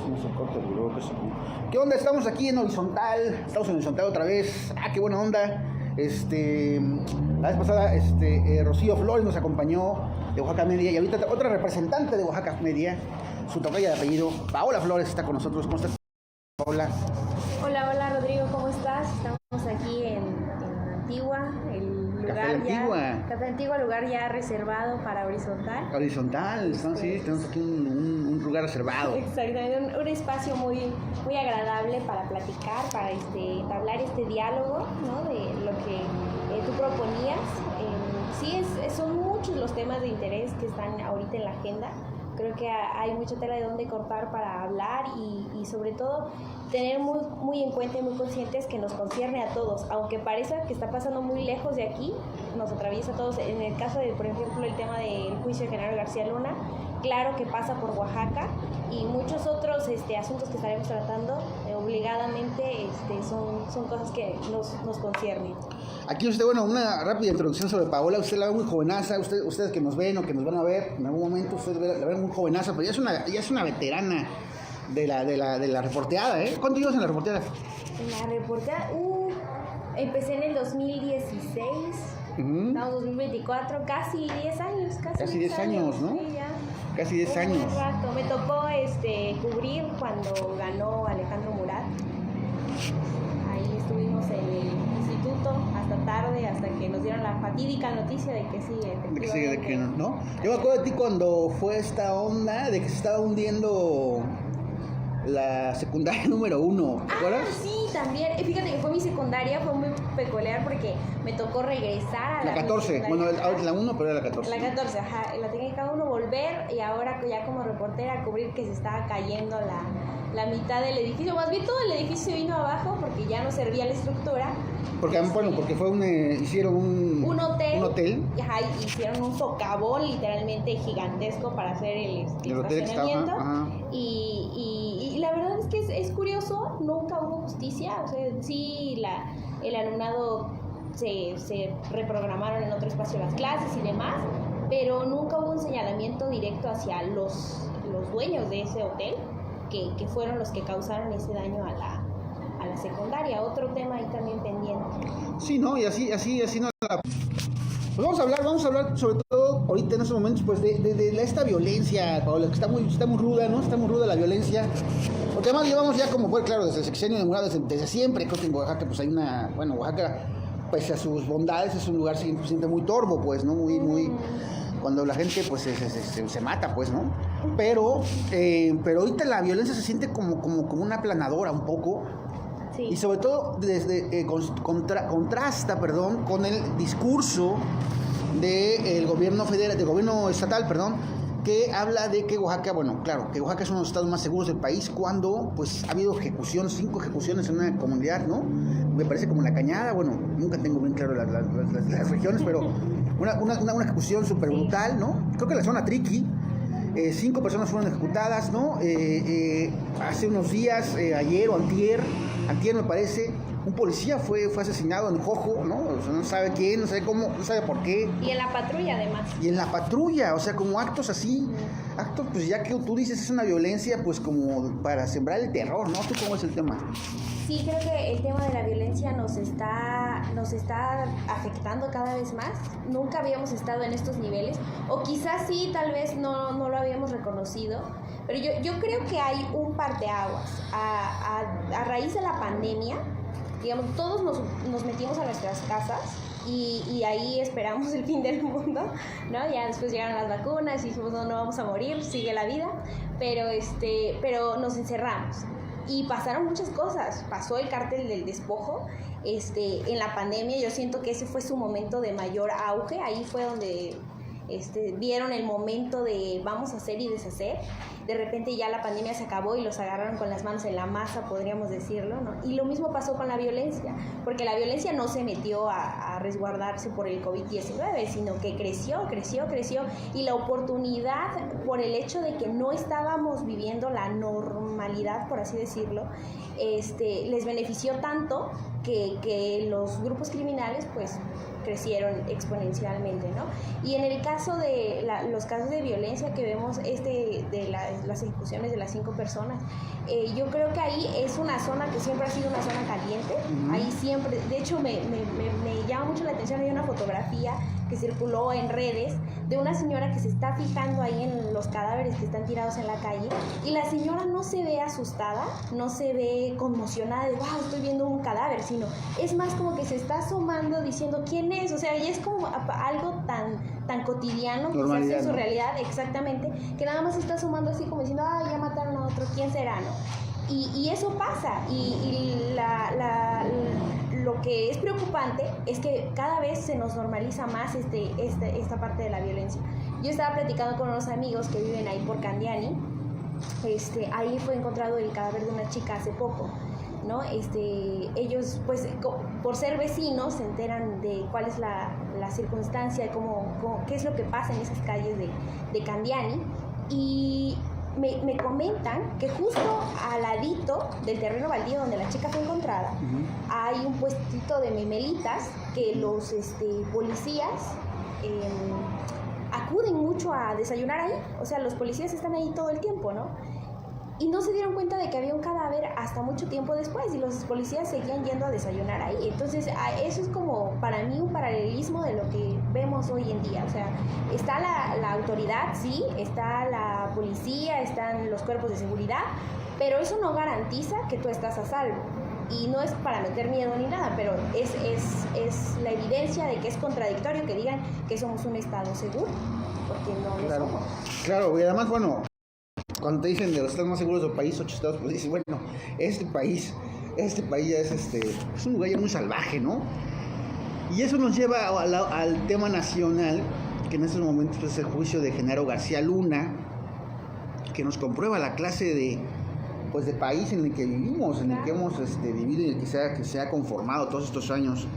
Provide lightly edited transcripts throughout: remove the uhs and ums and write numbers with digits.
hacemos el corte de luego. ¿Qué onda? Estamos aquí en Horizontal. Estamos en Horizontal otra vez. Qué buena onda. La vez pasada, Rocío Flores nos acompañó de Oaxaca Media. Y ahorita otra representante de Oaxaca Media, su tocaya de apellido, Paola Flores, está con nosotros. ¿Cómo estás, Paola? Hola, Rodrigo, ¿cómo estás? Estamos aquí en Antigua, el lugar Café Antigua, lugar ya reservado para Horizontal. Horizontal, sí, tenemos aquí un lugar reservado. Exactamente, un espacio muy agradable para platicar, para entablar este diálogo, ¿no? De lo que tú proponías. Son muchos los temas de interés que están ahorita en la agenda. Creo que hay mucha tela de dónde cortar para hablar y sobre todo tener muy en cuenta y muy conscientes que nos concierne a todos, aunque parezca que está pasando muy lejos de aquí, nos atraviesa a todos. En el caso de, por ejemplo, el tema del juicio de Genaro García Luna, claro que pasa por Oaxaca, y muchos otros asuntos que estaremos tratando obligadamente son cosas que nos conciernen. Aquí una rápida introducción sobre Paola. Usted la ve muy jovenaza, ustedes que nos ven o que nos van a ver en algún momento, ustedes la ven muy jovenaza, pero ya es una veterana de la reporteada, ¿eh? ¿Cuánto llevas en la reporteada? En la reporteada, empecé en el 2016, estamos 2024, casi 10 años. Casi 10 años, ¿no? Sí, ya. Casi 10 años. Un rato. Me tocó cubrir cuando ganó Alejandro Murat. Ahí estuvimos en el instituto hasta tarde, hasta que nos dieron la fatídica noticia de que sí, efectivamente. De que no. Yo me acuerdo de ti cuando fue esta onda de que se estaba hundiendo la secundaria número 1, ¿te acuerdas? Sí, también. Fíjate que fue mi secundaria, fue muy peculiar porque me tocó regresar a la 14, la 1, pero era la 14. La 14, ajá, la tenía cada uno volver, y ahora ya como reportera cubrir que se estaba cayendo la mitad del edificio, más bien todo el edificio vino abajo porque ya no servía la estructura. Porque fue hicieron un hotel. Ajá, y hicieron un socavón literalmente gigantesco para hacer el estacionamiento. Y la verdad es que es curioso, nunca hubo justicia. O sea, sí, el alumnado se reprogramaron en otro espacio las clases y demás, pero nunca hubo un señalamiento directo hacia los dueños de ese hotel, que fueron los que causaron ese daño a la secundaria. Otro tema ahí también pendiente. Sí, ¿no? Y así no la... Pues vamos a hablar sobre todo ahorita en estos momentos, pues de esta violencia, Paola, que está muy ruda, ¿no? Está muy ruda la violencia. Porque además llevamos ya, como fue claro, desde el sexenio de Murat, desde siempre. Creo que en Oaxaca pues hay Oaxaca, pese a sus bondades, es un lugar siempre muy torvo, pues, ¿no? Muy cuando la gente pues se mata, pues, ¿no? Pero ahorita la violencia se siente como una aplanadora un poco. Sí. Y sobre todo contrasta con el discurso del gobierno federal, del gobierno estatal, que habla de que Oaxaca, que Oaxaca es uno de los estados más seguros del país, cuando pues ha habido 5 ejecuciones en una comunidad, ¿no? Me parece como La Cañada, nunca tengo bien claro las regiones, pero una ejecución súper brutal, ¿no? Creo que la zona Triqui, 5 personas fueron ejecutadas, ¿no? Hace unos días, ayer o antier me parece, un policía fue asesinado en Jojo, ¿no? O sea, no sabe quién, no sabe cómo, no sabe por qué. Y en la patrulla, además. Y en la patrulla, o sea, como actos así, actos, pues ya que tú dices es una violencia, pues como para sembrar el terror, ¿no? ¿Tú cómo es el tema? Sí, creo que el tema de la violencia nos está afectando cada vez más. Nunca habíamos estado en estos niveles, o quizás sí, tal vez no lo habíamos reconocido, pero yo creo que hay un parteaguas. A raíz de la pandemia, digamos, todos nos metimos a nuestras casas y ahí esperamos el fin del mundo, ¿no? Ya después llegaron las vacunas y dijimos, no vamos a morir, sigue la vida, pero nos encerramos. Y pasaron muchas cosas. Pasó el cártel del despojo. En la pandemia yo siento que ese fue su momento de mayor auge. Ahí fue donde vieron el momento de vamos a hacer y deshacer. De repente ya la pandemia se acabó y los agarraron con las manos en la masa, podríamos decirlo, ¿no? Y lo mismo pasó con la violencia, porque la violencia no se metió a resguardarse por el COVID-19, sino que creció, y la oportunidad, por el hecho de que no estábamos viviendo la normalidad, por así decirlo, les benefició tanto que los grupos criminales, pues, crecieron exponencialmente, ¿no? Y en el caso de los casos de violencia que vemos, de la las ejecuciones de las 5 personas. Yo creo que ahí es una zona que siempre ha sido una zona caliente. Ahí siempre, de hecho me llama mucho la atención, hay una fotografía que circuló en redes de una señora que se está fijando ahí en los cadáveres que están tirados en la calle, y la señora no se ve asustada, no se ve conmocionada de wow, estoy viendo un cadáver, sino es más como que se está asomando diciendo quién es, o sea, y es como algo tan cotidiano quizás en su realidad, exactamente, que nada más se está asomando así como diciendo, ya mataron a otro, ¿quién será? ¿No? Y eso pasa, y lo que es preocupante es que cada vez se nos normaliza más esta parte de la violencia. Yo estaba platicando con unos amigos que viven ahí por Candiani. Ahí fue encontrado el cadáver de una chica hace poco, ¿no? Ellos, pues, por ser vecinos, se enteran de cuál es la circunstancia, qué es lo que pasa en esas calles de Candiani, y me comentan que justo al ladito del terreno baldío donde la chica fue encontrada, hay un puestito de memelitas que los policías acuden mucho a desayunar ahí. O sea, los policías están ahí todo el tiempo, ¿no? Y no se dieron cuenta de que había un cadáver hasta mucho tiempo después, y los policías seguían yendo a desayunar ahí. Entonces, eso es como para mí un paralelismo de lo que vemos hoy en día. O sea, está la autoridad, sí, está la policía, están los cuerpos de seguridad, pero eso no garantiza que tú estás a salvo. Y no es para meter miedo ni nada, pero es la evidencia de que es contradictorio que digan que somos un estado seguro, porque no lo somos. Claro, y además, bueno, cuando te dicen de los estados más seguros del país, 8 estados, pues dices, bueno, este país ya es un lugar ya muy salvaje, ¿no? Y eso nos lleva al tema nacional, que en estos momentos pues, es el juicio de Genaro García Luna, que nos comprueba la clase de país en el que vivimos, en el que hemos vivido y en el que se ha conformado todos estos años.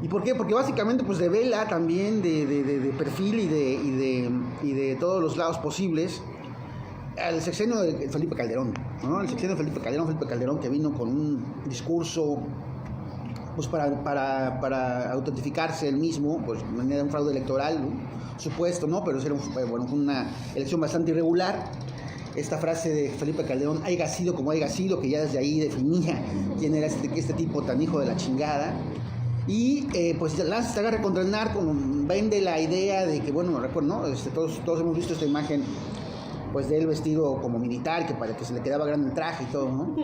¿Y por qué? Porque básicamente pues devela también de perfil y de todos los lados posibles al sexenio de Felipe Calderón, ¿no? El sexenio de Felipe Calderón que vino con un discurso pues para autentificarse él mismo, pues venía de un fraude electoral, ¿no? Supuesto, ¿no? Pero fue una elección bastante irregular. Esta frase de Felipe Calderón, haya sido como haya sido, que ya desde ahí definía quién era este tipo tan hijo de la chingada. Y pues se agarra contra el narco, vende la idea de que, bueno, recuerdo, ¿no? Todos hemos visto esta imagen pues de él vestido como militar, que se le quedaba grande el traje y todo, ¿no?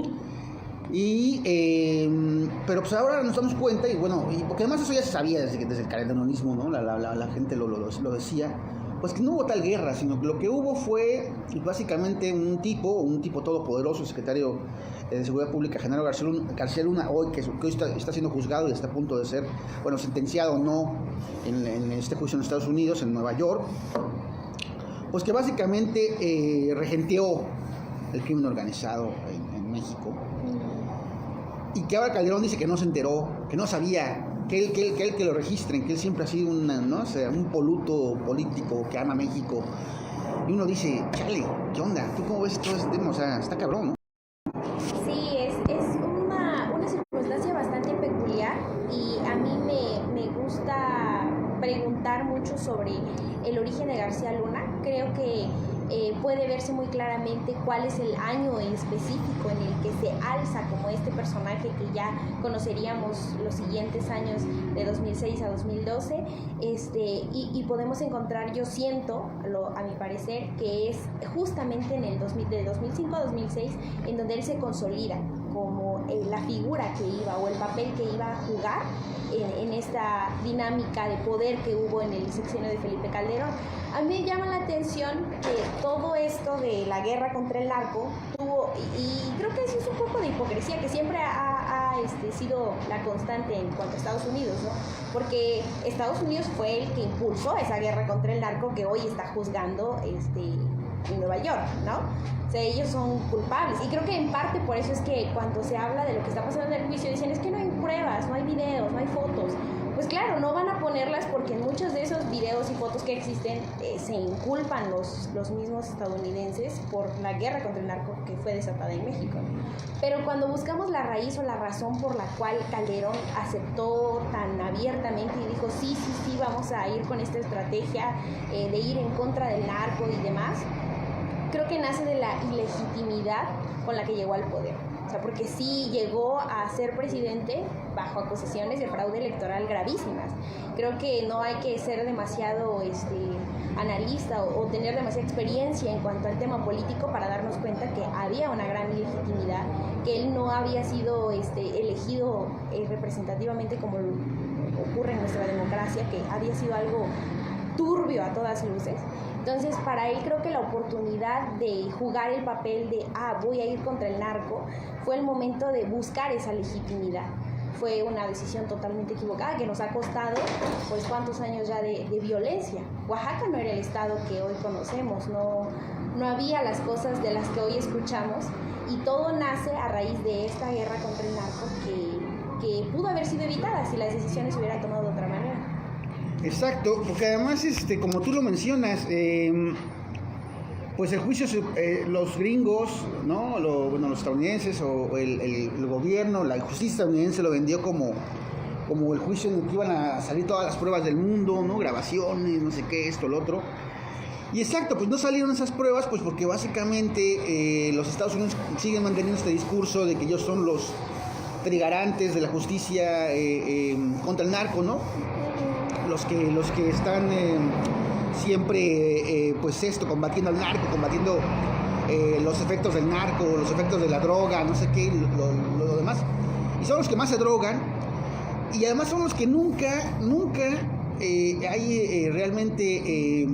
Pero pues ahora nos damos cuenta, y bueno, porque además eso ya se sabía desde el calderonismo, ¿no? La gente lo decía, pues que no hubo tal guerra, sino que lo que hubo fue básicamente un tipo todopoderoso, el secretario de Seguridad Pública, Genaro García Luna, hoy que está siendo juzgado y está a punto de ser, bueno, sentenciado o no en este juicio en Estados Unidos, en Nueva York, pues que básicamente regenteó el crimen organizado en México, y que ahora Calderón dice que no se enteró, que no sabía, que él que lo registren, que él siempre ha sido un poluto político que ama México. Y uno dice, chale, ¿qué onda? ¿Tú cómo ves todo este tema? O sea, está cabrón, ¿no? Sí, es una circunstancia bastante peculiar, y a mí me gusta preguntar mucho sobre el origen de García Luna. Creo que puede verse muy claramente cuál es el año en específico en el que se alza como este personaje que ya conoceríamos los siguientes años de 2006 a 2012, y podemos encontrar, yo siento, a mi parecer, que es justamente en el de 2005 a 2006 en donde él se consolida como la figura que iba, o el papel que iba a jugar en esta dinámica de poder que hubo en el sexenio de Felipe Calderón. A mí me llama la atención que todo esto de la guerra contra el narco tuvo, y creo que eso es un poco de hipocresía que siempre ha sido la constante en cuanto a Estados Unidos, ¿no? Porque Estados Unidos fue el que impulsó esa guerra contra el narco que hoy está juzgando en Nueva York, ¿no? O sea, ellos son culpables, y creo que en parte por eso es que cuando se habla de lo que está pasando en el juicio dicen, es que no hay pruebas, no hay videos, no hay fotos. Pues claro, no van a ponerlas porque en muchos de esos videos y fotos que existen se inculpan los mismos estadounidenses por la guerra contra el narco que fue desatada en México. Pero cuando buscamos la raíz o la razón por la cual Calderón aceptó tan abiertamente y dijo sí, vamos a ir con esta estrategia de ir en contra del narco y demás, creo que nace de la ilegitimidad con la que llegó al poder. O sea, porque sí llegó a ser presidente bajo acusaciones de fraude electoral gravísimas. Creo que no hay que ser demasiado analista o tener demasiada experiencia en cuanto al tema político para darnos cuenta que había una gran ilegitimidad, que él no había sido elegido representativamente como ocurre en nuestra democracia, que había sido algo turbio a todas luces. Entonces, para él creo que la oportunidad de jugar el papel de, voy a ir contra el narco, fue el momento de buscar esa legitimidad. Fue una decisión totalmente equivocada que nos ha costado, pues, cuántos años ya de violencia. Oaxaca no era el estado que hoy conocemos, no había las cosas de las que hoy escuchamos, y todo nace a raíz de esta guerra contra el narco que pudo haber sido evitada si las decisiones se hubieran tomado de otra manera. Exacto, porque además, como tú lo mencionas, pues el juicio, los gringos, ¿no? Los estadounidenses o el gobierno, la justicia estadounidense lo vendió como el juicio en el que iban a salir todas las pruebas del mundo, ¿no? Grabaciones, no sé qué, esto, lo otro. Y exacto, pues no salieron esas pruebas, pues porque básicamente los Estados Unidos siguen manteniendo este discurso de que ellos son los trigarantes de la justicia contra el narco, ¿no? Los que están siempre, combatiendo al narco, combatiendo los efectos del narco, los efectos de la droga, no sé qué, lo demás. Y son los que más se drogan, y además son los que nunca hay realmente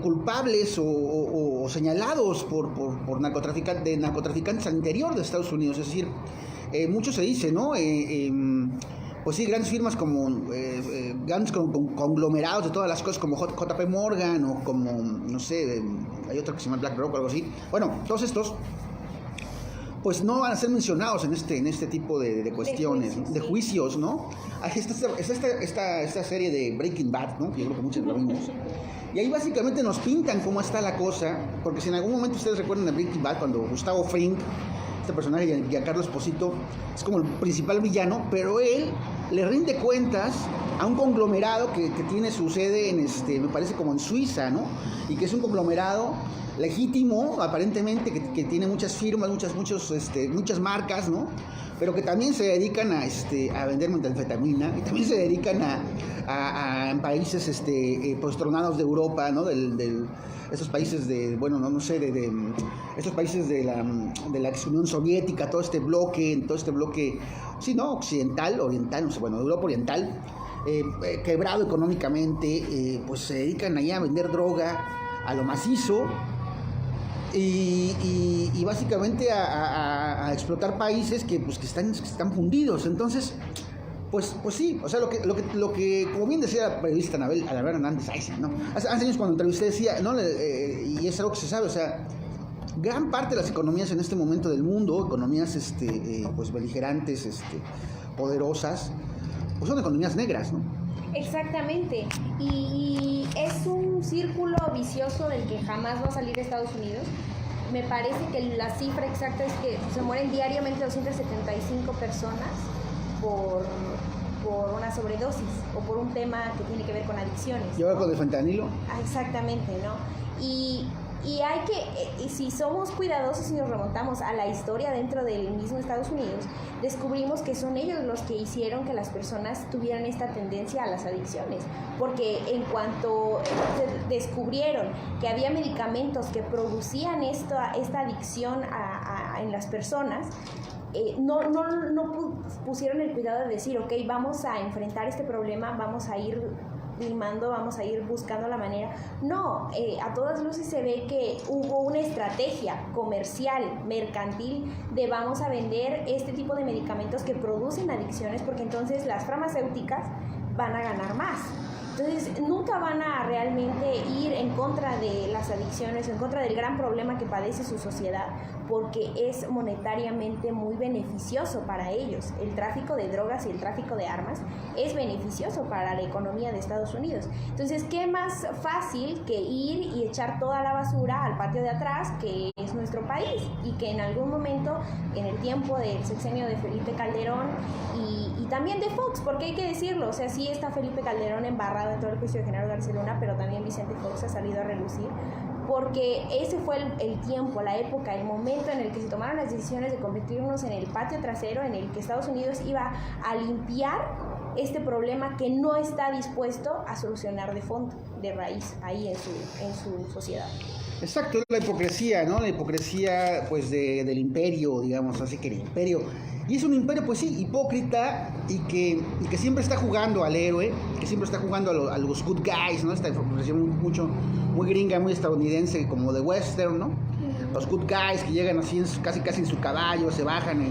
culpables o señalados por narcotraficantes al interior de Estados Unidos. Es decir, mucho se dice, ¿no? Pues sí, grandes firmas como grandes conglomerados de todas las cosas, como JP Morgan o como, no sé, hay otro que se llama BlackRock o algo así. Bueno, todos estos pues no van a ser mencionados en este tipo de cuestiones, de juicios, ¿no? Esta serie de Breaking Bad, ¿no? Que yo creo que muchos lo vimos. Y ahí básicamente nos pintan cómo está la cosa, porque si en algún momento ustedes recuerdan de Breaking Bad, cuando Gustavo Fring, este personaje, Giancarlo Esposito, es como el principal villano, pero él le rinde cuentas a un conglomerado que tiene su sede me parece como en Suiza, ¿no? Y que es un conglomerado legítimo, aparentemente, que tiene muchas firmas, muchas marcas, ¿no? Pero que también se dedican a vender metanfetamina, y también se dedican a países pues tronados de Europa, ¿no? Estos países de estos países de la ex Unión Soviética, todo este bloque, sí, ¿no? Occidental, oriental, no sé, bueno, Europa Oriental, quebrado económicamente, pues se dedican allá a vender droga a lo macizo, y básicamente a explotar países que están fundidos. Entonces, pues sí, o sea, lo que como bien decía la periodista Anabel Hernández, ¿no? Hace años cuando entrevisté decía, ¿no? Y es algo que se sabe, o sea, gran parte de las economías en este momento del mundo, economías pues beligerantes, poderosas, pues son economías negras, ¿no? Exactamente, y es un círculo vicioso del que jamás va a salir Estados Unidos. Me parece que la cifra exacta es que se mueren diariamente 275 personas por una sobredosis o por un tema que tiene que ver con adicciones. ¿Y ahora con el fentanilo? Exactamente, ¿no? Y hay que, si somos cuidadosos y nos remontamos a la historia dentro del mismo Estados Unidos, descubrimos que son ellos los que hicieron que las personas tuvieran esta tendencia a las adicciones, porque en cuanto se descubrieron que había medicamentos que producían esta adicción en las personas, no pusieron el cuidado de decir, ok, vamos a enfrentar este problema, vamos a ir limando, vamos a ir buscando la manera. No, a todas luces se ve que hubo una estrategia comercial, mercantil, de vamos a vender este tipo de medicamentos que producen adicciones, porque entonces las farmacéuticas van a ganar más. Entonces, nunca van a realmente ir en contra de las adicciones, en contra del gran problema que padece su sociedad, porque es monetariamente muy beneficioso para ellos. El tráfico de drogas y el tráfico de armas es beneficioso para la economía de Estados Unidos. Entonces, ¿qué más fácil que ir y echar toda la basura al patio de atrás, que es nuestro país, y que en algún momento, en el tiempo del sexenio de Felipe Calderón y también de Fox, porque hay que decirlo, o sea, sí está Felipe Calderón embarrado en todo el juicio de Genaro García Luna, pero también Vicente Fox ha salido a relucir porque ese fue el tiempo, la época, el momento en el que se tomaron las decisiones de convertirnos en el patio trasero en el que Estados Unidos iba a limpiar este problema que no está dispuesto a solucionar de fondo, de raíz, ahí en su sociedad. Exacto, la hipocresía, ¿no? La hipocresía, pues, del imperio, digamos, así que el imperio. Y es un imperio, pues sí, hipócrita y que siempre está jugando al héroe, que siempre está jugando a los good guys, ¿no? Esta información muy gringa, muy estadounidense, como de western, ¿no? Los good guys que llegan así casi en su caballo, se bajan y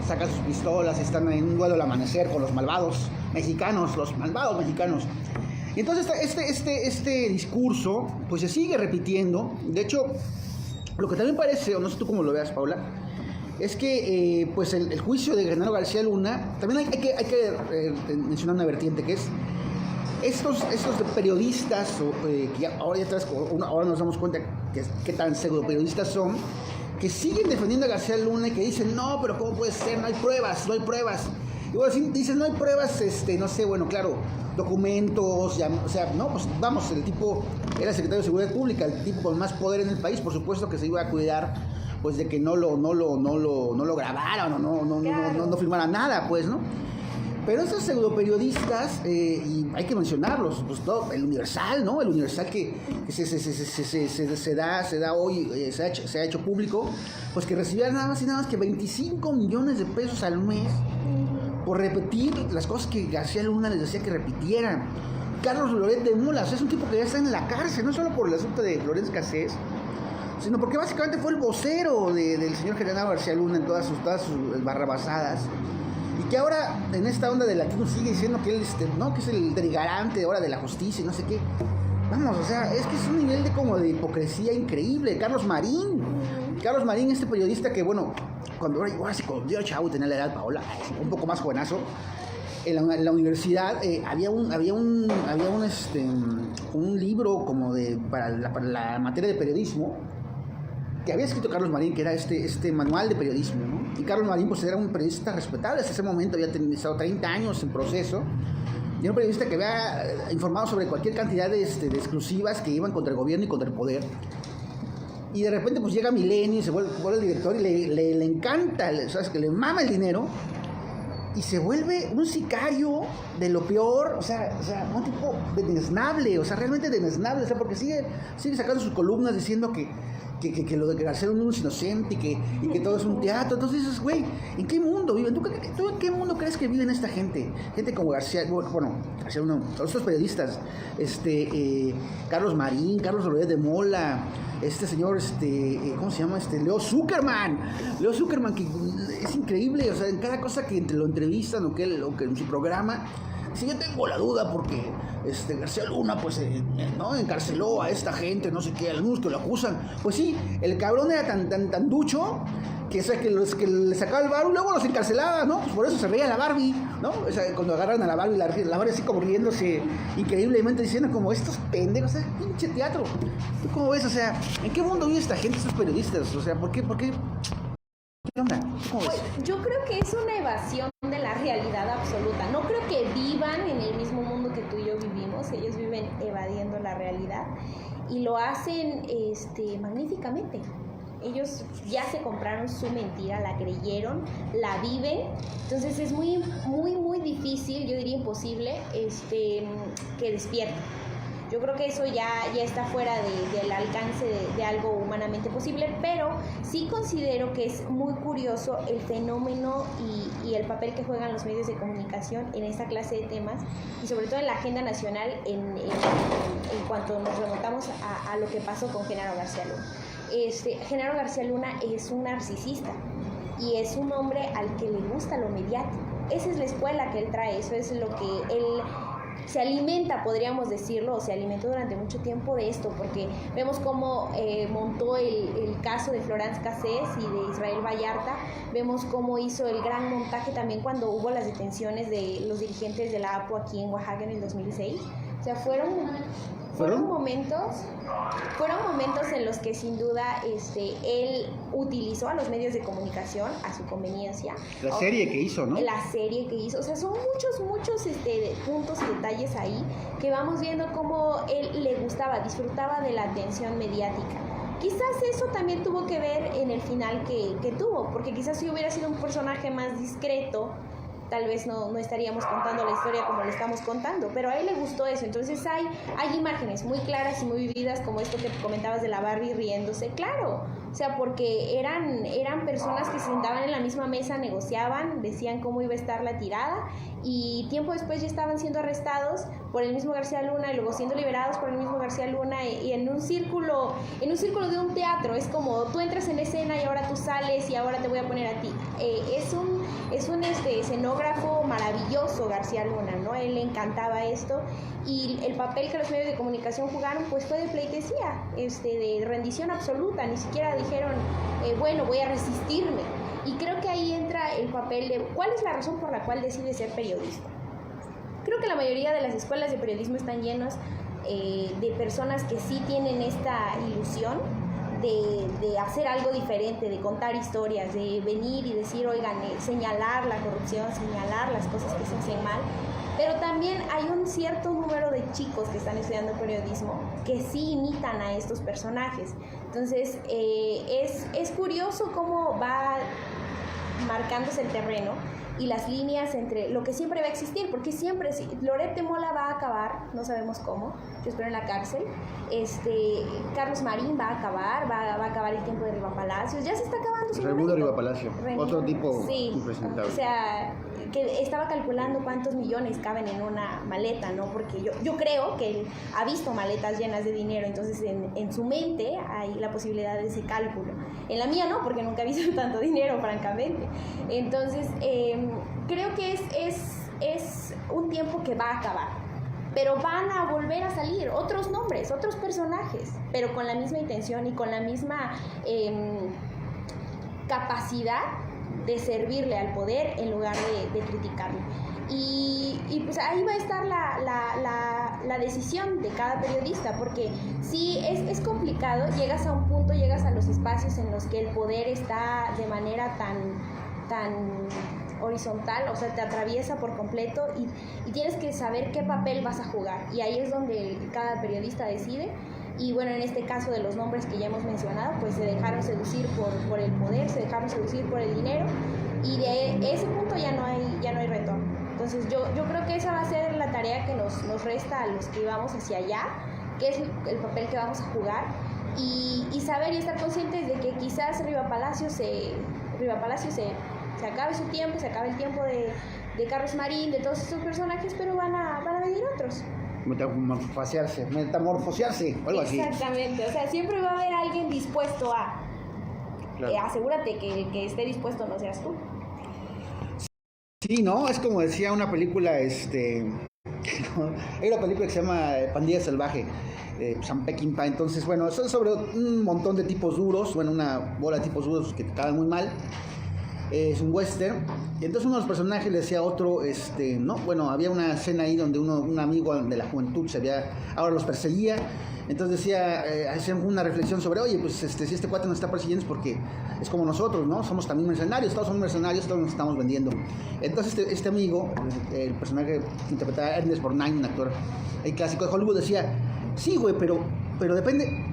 sacan sus pistolas, están en un duelo al amanecer con los malvados mexicanos. Y entonces este discurso pues se sigue repitiendo. De hecho, lo que también parece, o no sé tú cómo lo veas, Paula, es que pues el juicio de Genaro García Luna, también hay que mencionar una vertiente que es estos periodistas, que ahora nos damos cuenta que tan pseudo periodistas son, que siguen defendiendo a García Luna y que dicen, no, pero ¿cómo puede ser? No hay pruebas. Y bueno, si dicen, no hay pruebas, no sé, bueno, claro, documentos, ya, o sea, no, pues vamos, el tipo era secretario de Seguridad Pública, el tipo con más poder en el país, por supuesto que se iba a cuidar, pues, de que no lo grabaran o no filmaran nada, pues, ¿no? Pero esos pseudoperiodistas, y hay que mencionarlos, pues todo, el Universal, ¿no? El Universal que se da hoy, se ha hecho público, pues que recibía nada más que 25 millones de pesos al mes por repetir las cosas que García Luna les decía que repitieran. Carlos Loret de Mola, o sea, es un tipo que ya está en la cárcel, no solo por el asunto de Florence Cassés, sino porque básicamente fue el vocero del señor Genaro García Luna en todas sus barrabasadas. Y que ahora, en esta onda de latino, sigue diciendo que él que es el garante ahora de la justicia y no sé qué. Vamos, o sea, es que es un nivel de hipocresía increíble. Carlos Marín, este periodista que, bueno, cuando yo era chavo, tenía la edad de Paola, un poco más jovenazo, en la universidad había un libro como para la materia de periodismo, que había escrito Carlos Marín, que era este manual de periodismo, ¿no? Y Carlos Marín pues era un periodista respetable, hasta ese momento había estado 30 años en proceso, y era un periodista que había informado sobre cualquier cantidad de exclusivas que iban contra el gobierno y contra el poder. Y de repente pues llega Milenio y se vuelve el director y le encanta, ¿sabes? Que le mama el dinero, y se vuelve un sicario de lo peor, o sea, un tipo deleznable, o sea, realmente deleznable, o sea, porque sigue sacando sus columnas diciendo que lo de García Luna es inocente y que todo es un teatro. Entonces dices, güey, ¿en qué mundo viven? ¿Tú en qué mundo crees que viven esta gente? Gente como García Luna, estos periodistas, Carlos Marín, Carlos Loret de Mola, este señor, ¿cómo se llama? Leo Zuckerman, que es increíble, o sea, en cada cosa que lo entrevistan o que en su programa, si yo tengo la duda porque García Luna pues no encarceló a esta gente, no sé qué, algunos que lo acusan, pues sí, el cabrón era tan ducho que le sacaba el Barbie y luego los encarcelaba, ¿no? Pues por eso se reía la Barbie, ¿no? O sea, cuando agarran a la Barbie así como riéndose increíblemente, diciendo como estos pendejos, o sea, pinche teatro. ¿Tú cómo ves? O sea, ¿en qué mundo vive esta gente, estos periodistas? O sea, ¿por qué? ¿Qué onda? ¿Cómo ves? Yo creo que es una evasión de la realidad absoluta. No creo que vivan en el mismo mundo que tú y yo vivimos. Ellos viven evadiendo la realidad y lo hacen magníficamente. Ellos ya se compraron su mentira, la creyeron, la viven. Entonces es muy, muy, muy difícil, yo diría imposible, que despierten. Yo creo que eso ya está fuera del alcance de algo humanamente posible, pero sí considero que es muy curioso el fenómeno y el papel que juegan los medios de comunicación en esta clase de temas y sobre todo en la agenda nacional en cuanto nos remontamos a lo que pasó con Genaro García Luna. Genaro García Luna es un narcisista y es un hombre al que le gusta lo mediático. Esa es la escuela que él trae, eso es lo que él se alimenta, podríamos decirlo, o se alimentó durante mucho tiempo de esto, porque vemos cómo montó el caso de Florence Cassés y de Israel Vallarta, vemos cómo hizo el gran montaje también cuando hubo las detenciones de los dirigentes de la APO aquí en Oaxaca en el 2006, O sea, fueron momentos en los que sin duda él utilizó a los medios de comunicación a su conveniencia. La serie que hizo, ¿no? La serie que hizo, o sea, son muchos puntos y detalles ahí que vamos viendo cómo él le gustaba, disfrutaba de la atención mediática. Quizás eso también tuvo que ver en el final que tuvo, porque quizás si hubiera sido un personaje más discreto, tal vez no estaríamos contando la historia como la estamos contando, pero a él le gustó eso. Entonces hay imágenes muy claras y muy vividas, como esto que comentabas de la Barbie riéndose, claro, o sea, porque eran personas que se sentaban en la misma mesa, negociaban, decían cómo iba a estar la tirada, y tiempo después ya estaban siendo arrestados por el mismo García Luna y luego siendo liberados por el mismo García Luna, y en un círculo de un teatro. Es como tú entras en escena y ahora tú sales y ahora te voy a poner a ti. Es un escenógrafo maravilloso, García Luna, ¿no? Él le encantaba esto, y el papel que los medios de comunicación jugaron pues fue de pleitesía, de rendición absoluta. Ni siquiera dijeron bueno, voy a resistirme. Y creo que ahí entra el papel de cuál es la razón por la cual decide ser periodista. Creo que la mayoría de las escuelas de periodismo están llenos de personas que sí tienen esta ilusión de hacer algo diferente, de contar historias, de venir y decir, oigan, señalar la corrupción, señalar las cosas que se hacen mal. Pero también hay un cierto número de chicos que están estudiando periodismo que sí imitan a estos personajes. Entonces, es curioso cómo va marcándose el terreno y las líneas entre lo que siempre va a existir, porque siempre, Loret de Mola va a acabar, no sabemos cómo, yo espero en la cárcel, Carlos Marín va a acabar el tiempo de Riva Palacios, ya se está acabando su Raimundo Riva Palacio, otro tipo impresentable. O sea, que estaba calculando cuántos millones caben en una maleta, ¿no? Porque yo creo que él ha visto maletas llenas de dinero, entonces en su mente hay la posibilidad de ese cálculo. En la mía no, porque nunca he visto tanto dinero, francamente. Entonces, creo que es un tiempo que va a acabar, pero van a volver a salir otros nombres, otros personajes, pero con la misma intención y con la misma capacidad de servirle al poder en lugar de criticarlo. Y pues ahí va a estar la decisión de cada periodista, porque sí es complicado, llegas a un punto, llegas a los espacios en los que el poder está de manera tan horizontal, o sea, te atraviesa por completo, y tienes que saber qué papel vas a jugar, y ahí es donde cada periodista decide. Y bueno, en este caso de los nombres que ya hemos mencionado, pues se dejaron seducir por el poder, se dejaron seducir por el dinero, y de ese punto ya no hay retorno. Entonces yo creo que esa va a ser la tarea que nos resta a los que vamos hacia allá, que es el papel que vamos a jugar, y saber y estar conscientes de que quizás Riva Palacio se acabe su tiempo, se acabe el tiempo de Carlos Marín, de todos estos personajes, pero van a venir otros. Metamorfosearse, o algo así. Exactamente, o sea, siempre va a haber alguien dispuesto a... Claro. Asegúrate que el que esté dispuesto no seas tú. Sí, ¿no? Es como decía una película, hay una película que se llama Pandilla Salvaje, Sam Peckinpah. Entonces, bueno, son sobre un montón de tipos duros, bueno, una bola de tipos duros que te cagan muy mal. Es un western. Y entonces uno de los personajes le decía a otro, ¿no? Bueno, había una escena ahí donde un amigo de la juventud ahora los perseguía. Entonces hacían una reflexión sobre, oye, pues si este cuate nos está persiguiendo es porque es como nosotros, ¿no? Somos también mercenarios, todos somos mercenarios, todos nos estamos vendiendo. Entonces este amigo, el personaje que interpretaba Ernest Borgnine, un actor clásico de Hollywood, decía, sí, güey, pero depende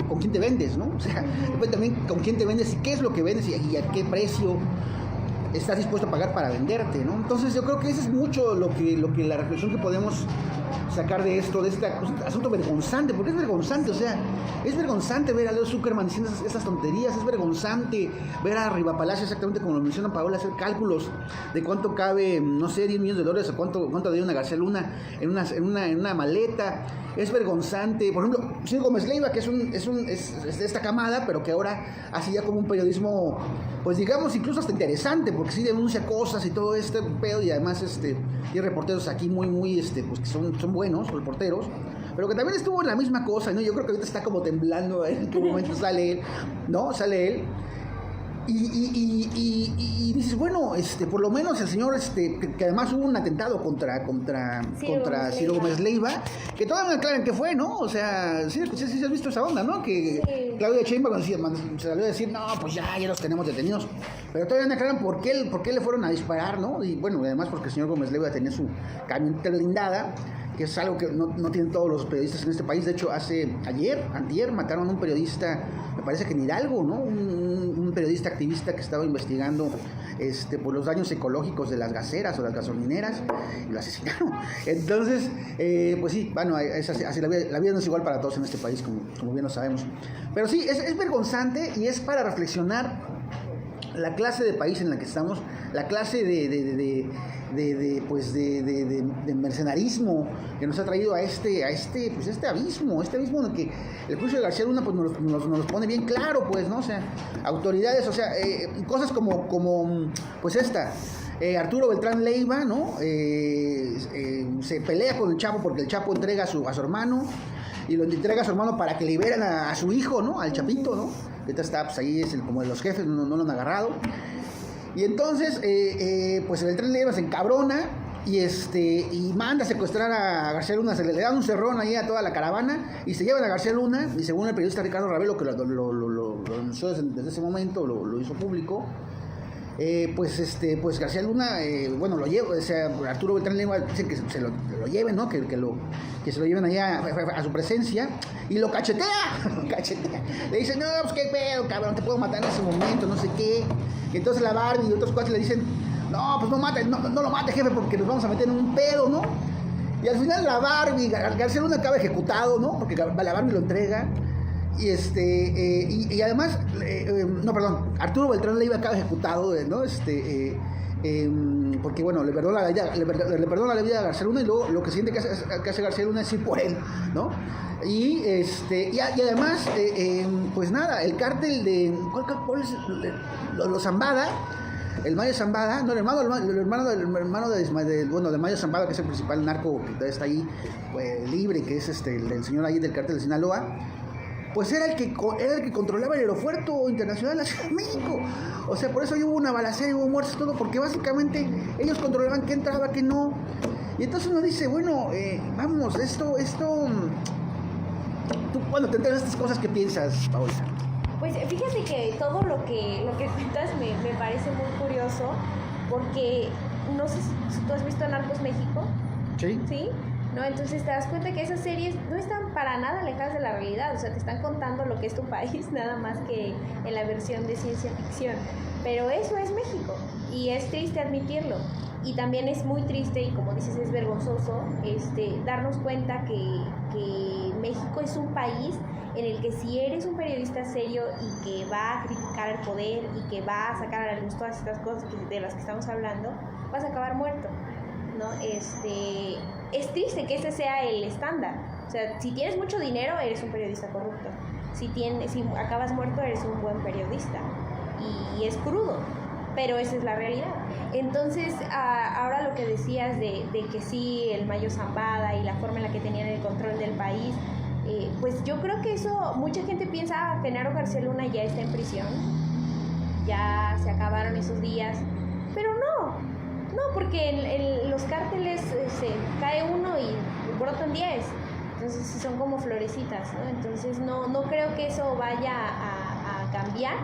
con quién te vendes, ¿no? O sea, depende también con quién te vendes y qué es lo que vendes y a qué precio estás dispuesto a pagar para venderte, ¿no? Entonces yo creo que eso es mucho lo que la reflexión que podemos sacar de este asunto vergonzante, porque es vergonzante, o sea, es vergonzante ver a Leo Zuckerman diciendo esas tonterías, es vergonzante ver a Riva Palacio, exactamente como lo menciona Paola, hacer cálculos de cuánto cabe, no sé, $10 millones o cuánto debe una García Luna en una maleta. Es vergonzante, por ejemplo, Ciro Gómez Leiva, que es de esta camada, pero que ahora hace ya como un periodismo, pues digamos, incluso hasta interesante, porque sí denuncia cosas y todo este pedo, y además tiene reporteros aquí muy, pues que son buenos reporteros, pero que también estuvo en la misma cosa, ¿no? Yo creo que ahorita está como temblando en qué momento sale él, ¿no? Sale él. y dices, bueno, por lo menos el señor, que además hubo un atentado contra Ciro Gómez Leiva, que todavía no aclaran qué fue, ¿no? O sea, sí has visto esa onda, ¿no? Que Claudia Sheinbaum se salió a decir, no, pues ya los tenemos detenidos, pero todavía no aclaran por qué le fueron a disparar, ¿no? Y bueno, además porque el señor Gómez Leiva tenía su camioneta blindada, que es algo que no tienen todos los periodistas en este país. De hecho, antier, mataron a un periodista, me parece que en Hidalgo, ¿no? Un periodista activista que estaba investigando por los daños ecológicos de las gaseras o las gasolineras, y lo asesinaron. Entonces, pues sí, bueno, así la vida no es igual para todos en este país, como bien lo sabemos. Pero sí, es vergonzante y es para reflexionar la clase de país en la que estamos, la clase de mercenarismo que nos ha traído a este abismo en el que el juicio de García Luna pues nos pone bien claro, pues, ¿no? O sea, autoridades, o sea, cosas como pues Arturo Beltrán Leiva, ¿no? Se pelea con el Chapo porque el Chapo entrega a su hermano, y lo entrega a su hermano para que liberen a su hijo, ¿no? Al Chapito, ¿no? Ahorita está, pues ahí es como de los jefes, no lo han agarrado. Y entonces, pues el Beltrán Leiva se encabrona y manda a secuestrar a García Luna. Se le dan un cerrón ahí a toda la caravana y se llevan a García Luna. Y según el periodista Ricardo Ravelo, que lo anunció desde ese momento, lo hizo público, pues García Luna, bueno, lo lleva, o sea, Arturo Beltrán Leiva dice que se lo lleven, ¿no? Que se lo lleven allá a su presencia, y lo cachetea. Le dice, no, pues qué pedo, cabrón, te puedo matar en ese momento, no sé qué. Y entonces la Barbie y otros cuates le dicen, no, pues no lo mate, jefe, porque nos vamos a meter en un pedo, ¿no? Y al final la Barbie, García Luna acaba ejecutado, ¿no? Porque la Barbie lo entrega. Y además, Arturo Beltrán Leiva acaba ejecutado, ¿no? Porque bueno, le perdona la vida a García Luna, y luego lo que siente que hace García Luna es ir por él, ¿no? Y además, pues nada, el cártel de ¿cuál es? Los Zambada, el Mayo Zambada, no, el hermano de Mayo Zambada, que es el principal narco que todavía está ahí, pues, libre, que es el señor ahí del cártel de Sinaloa. Pues era el que controlaba el aeropuerto internacional de la Ciudad de México. O sea, por eso hubo una balacera, hubo muertes, todo, porque básicamente ellos controlaban qué entraba, qué no. Y entonces uno dice, bueno, vamos, tú cuando te enteras de estas cosas, ¿qué piensas, Paola? Pues fíjate que todo lo que cuentas me parece muy curioso, porque no sé si tú has visto Narcos México. Sí. ¿Sí? ¿No? Entonces te das cuenta que esas series no están para nada alejadas de la realidad, o sea, te están contando lo que es tu país, nada más que en la versión de ciencia ficción. Pero eso es México, y es triste admitirlo. Y también es muy triste, y como dices, es vergonzoso, darnos cuenta que México es un país en el que si eres un periodista serio y que va a criticar el poder y que va a sacar a la luz todas estas cosas de las que estamos hablando, vas a acabar muerto, ¿no? Es triste que ese sea el estándar. O sea, si tienes mucho dinero, eres un periodista corrupto. Si acabas muerto, eres un buen periodista. Y es crudo, pero esa es la realidad. Entonces, ahora lo que decías de que sí, el Mayo Zambada y la forma en la que tenían el control del país, pues yo creo que eso, mucha gente piensa, Genaro García Luna ya está en prisión, ya se acabaron esos días, pero no, porque en los cárteles se cae uno y brotan 10, entonces son como florecitas, ¿no? Entonces no creo que eso vaya a cambiar,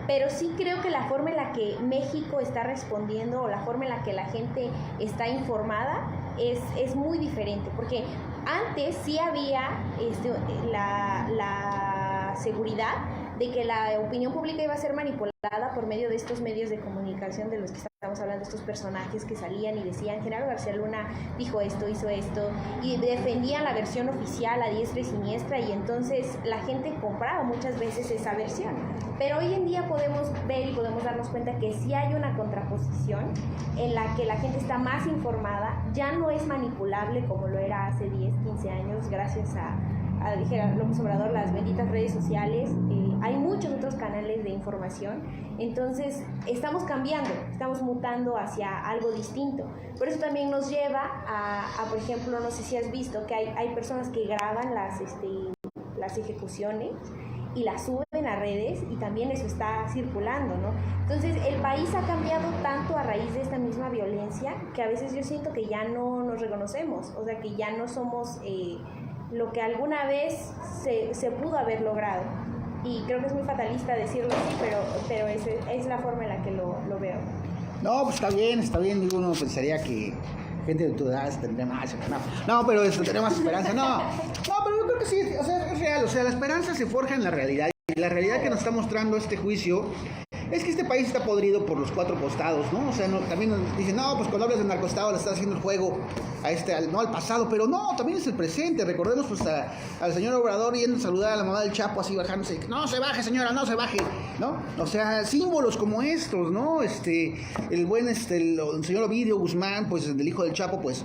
pero sí creo que la forma en la que México está respondiendo, o la forma en la que la gente está informada, es muy diferente, porque antes sí había la seguridad de que la opinión pública iba a ser manipulada por medio de estos medios de comunicación de los que estamos hablando, estos personajes que salían y decían, Genaro García Luna dijo esto, hizo esto, y defendían la versión oficial a diestra y siniestra, y entonces la gente compraba muchas veces esa versión. Pero hoy en día podemos ver y podemos darnos cuenta que sí hay una contraposición en la que la gente está más informada, ya no es manipulable como lo era hace 10, 15 años, gracias a dijera López Obrador, las benditas redes sociales. Hay muchos otros canales de información, entonces estamos cambiando, estamos mutando hacia algo distinto. Por eso también nos lleva a por ejemplo, no sé si has visto que hay personas que graban las ejecuciones, y la suben a redes y también eso está circulando, ¿no? Entonces el país ha cambiado tanto a raíz de esta misma violencia que a veces yo siento que ya no nos reconocemos, o sea, que ya no somos lo que alguna vez se pudo haber logrado. Y creo que es muy fatalista decirlo así, pero es la forma en la que lo veo. No, pues está bien, digo, uno pensaría que gente de tu edad tendría más, no, pero tendría más esperanza, no, pero yo creo que sí, o sea, es real, o sea, la esperanza se forja en la realidad, y la realidad que nos está mostrando este juicio es que este país está podrido por los cuatro costados, ¿no? O sea, también nos dicen, no, pues cuando hablas del narcoestado le estás haciendo el juego al pasado, pero no, también es el presente. Recordemos pues al señor Obrador yendo a saludar a la mamá del Chapo así bajándose, no se baje señora, no se baje, ¿no? O sea, símbolos como estos, ¿no? El buen el señor Ovidio Guzmán, pues del hijo del Chapo, pues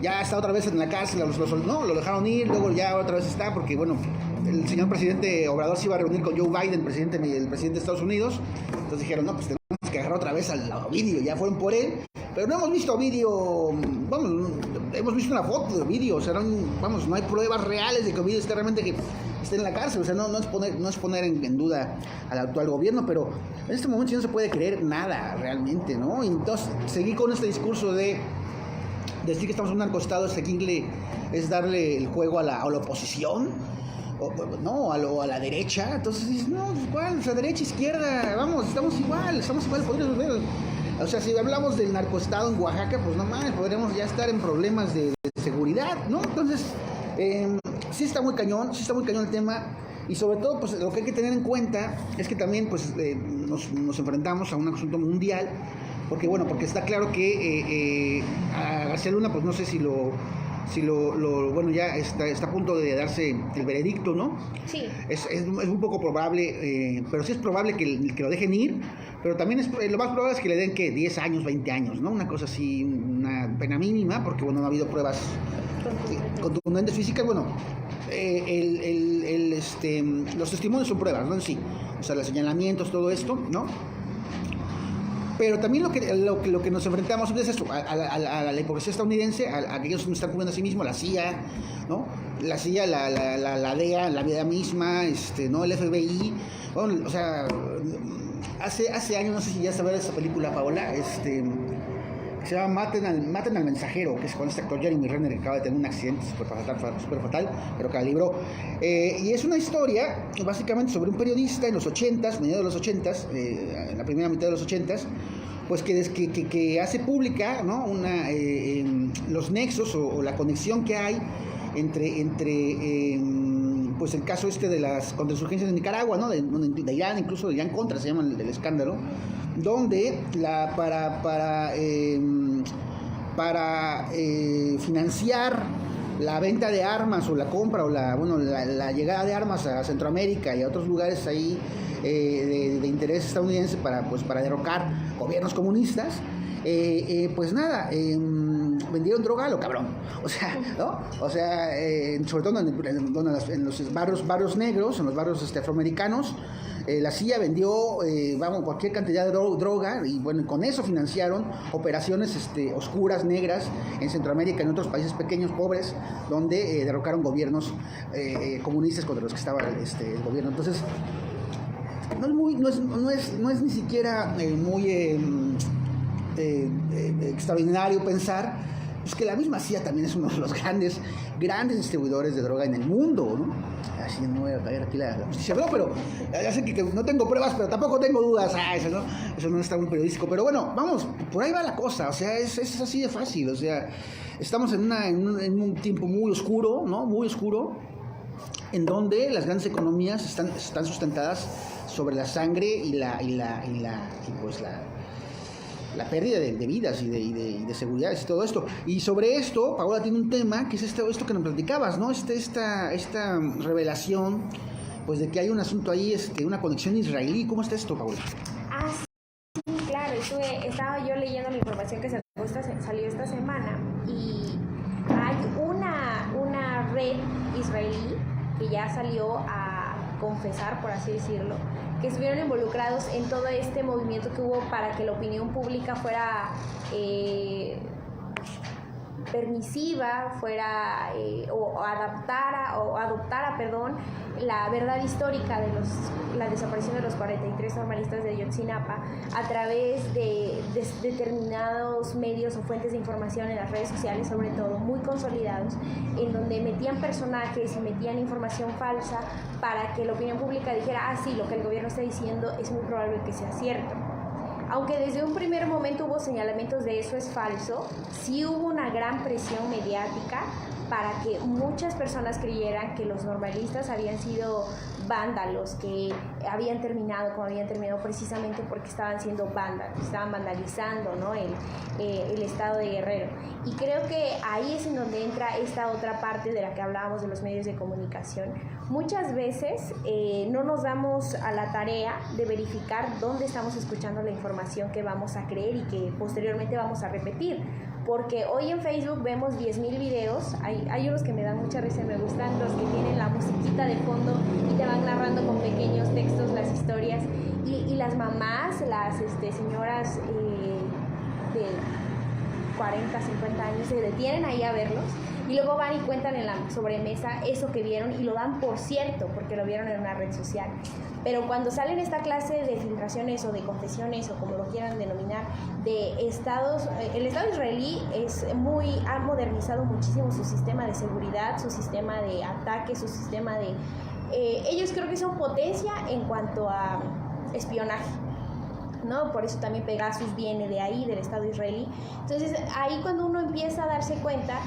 ya está otra vez en la cárcel, lo dejaron ir, luego ya otra vez está, porque bueno, el señor presidente Obrador se iba a reunir con Joe Biden, el presidente de Estados Unidos, entonces dijeron, no, pues tenemos que agarrar otra vez al Ovidio, ya fueron por él, pero no hemos visto a Ovidio, vamos, hemos visto una foto de Ovidio, o sea, no hay pruebas reales de que Ovidio esté realmente en la cárcel, o sea, no es poner en duda al actual gobierno, pero en este momento ya no se puede creer nada realmente, ¿no? Y entonces, seguir con este discurso de decir que estamos en un narcoestado es darle el juego a la oposición, no, a la derecha. Entonces dices, no, igual, o sea, derecha, izquierda, vamos, estamos igual, podríamos ver. O sea, si hablamos del narcoestado en Oaxaca, pues no mames, podríamos ya estar en problemas de seguridad, ¿no? Entonces, sí está muy cañón el tema. Y sobre todo, pues lo que hay que tener en cuenta es que también pues nos enfrentamos a un asunto mundial, porque está claro que a García Luna, pues no sé si bueno, ya está a punto de darse el veredicto, ¿no? Sí. Es un poco probable, pero sí es probable que lo dejen ir, pero también lo más probable es que le den, ¿qué? 10 años, 20 años, ¿no? Una cosa así, una pena mínima, porque bueno, no ha habido pruebas contundentes físicas, bueno. Los testimonios son pruebas, ¿no? En sí, o sea, los señalamientos, todo esto, ¿no? Pero también lo que nos enfrentamos es eso, a la hipocresía estadounidense, a que ellos se están cubriendo a sí mismos, la CIA, ¿no? La CIA, la DEA, la vida misma, ¿no? El FBI, bueno, o sea, hace años, no sé si ya sabes esa película, Paola, se llama Maten al mensajero, que es con este actor Jeremy Renner, que acaba de tener un accidente súper fatal, pero que la libró. Y es una historia, básicamente, sobre un periodista en los 80s, mediados de los 80s, en la primera mitad de los 80s, pues que hace pública, ¿no? Los nexos o la conexión que hay entre pues el caso de las contrainsurgencias de Nicaragua, ¿no? De Irán, incluso de Irán Contra, se llama el escándalo, donde para financiar la venta de armas o la compra o la llegada de armas a Centroamérica y a otros lugares ahí de interés estadounidense para derrocar gobiernos comunistas, pues nada, vendieron droga a lo cabrón, o sea, ¿no? O sea, sobre todo en los barrios negros, en los barrios afroamericanos, la CIA vendió, cualquier cantidad de droga y bueno, con eso financiaron operaciones oscuras, negras, en Centroamérica y en otros países pequeños, pobres, donde derrocaron gobiernos comunistas contra los que estaba el gobierno. Entonces, no es ni siquiera muy extraordinario pensar pues que la misma CIA también es uno de los grandes distribuidores de droga en el mundo, ¿no? Así no voy a caer aquí la justicia, pero ya sé que no tengo pruebas, pero tampoco tengo dudas. Eso no está muy periodístico, pero bueno, vamos, por ahí va la cosa, o sea, es así de fácil, o sea, estamos en un tiempo muy oscuro, ¿no? Muy oscuro, en donde las grandes economías están sustentadas sobre la sangre y la pérdida de vidas y de seguridades y todo esto. Y sobre esto, Paola tiene un tema que es esto que nos platicabas, ¿no? Esta revelación, pues de que hay un asunto ahí, una conexión israelí. ¿Cómo está esto, Paola? Sí, claro. Estaba yo leyendo la información que salió esta semana y hay una red israelí que ya salió a confesar, por así decirlo, que estuvieron involucrados en todo este movimiento que hubo para que la opinión pública fuera permisiva, fuera o adoptara, la verdad histórica de la desaparición de los 43 normalistas de Ayotzinapa a través de determinados medios o fuentes de información en las redes sociales, sobre todo muy consolidados, en donde metían personajes y metían información falsa para que la opinión pública dijera, sí, lo que el gobierno está diciendo es muy probable que sea cierto. Aunque desde un primer momento hubo señalamientos de eso es falso, sí hubo una gran presión mediática para que muchas personas creyeran que los normalistas habían sido vándalos, que habían terminado como habían terminado precisamente porque estaban siendo vándalos, estaban vandalizando, ¿no? el estado de Guerrero. Y creo que ahí es en donde entra esta otra parte de la que hablábamos de los medios de comunicación. Muchas veces no nos damos a la tarea de verificar dónde estamos escuchando la información que vamos a creer y que posteriormente vamos a repetir. Porque hoy en Facebook vemos 10,000 videos, hay unos que me dan mucha risa y me gustan, los que tienen la musiquita de fondo y te van narrando con pequeños textos las historias, y las mamás, las señoras de 40, 50 años se detienen ahí a verlos y luego van y cuentan en la sobremesa eso que vieron y lo dan por cierto porque lo vieron en una red social. Pero cuando salen esta clase de filtraciones o de confesiones o como lo quieran denominar de estados, el Estado israelí ha modernizado muchísimo su sistema de seguridad, su sistema de ataque, su sistema de... ellos creo que son potencia en cuanto a espionaje, ¿no? Por eso también Pegasus viene de ahí, del Estado israelí. Entonces ahí cuando uno empieza a darse cuenta,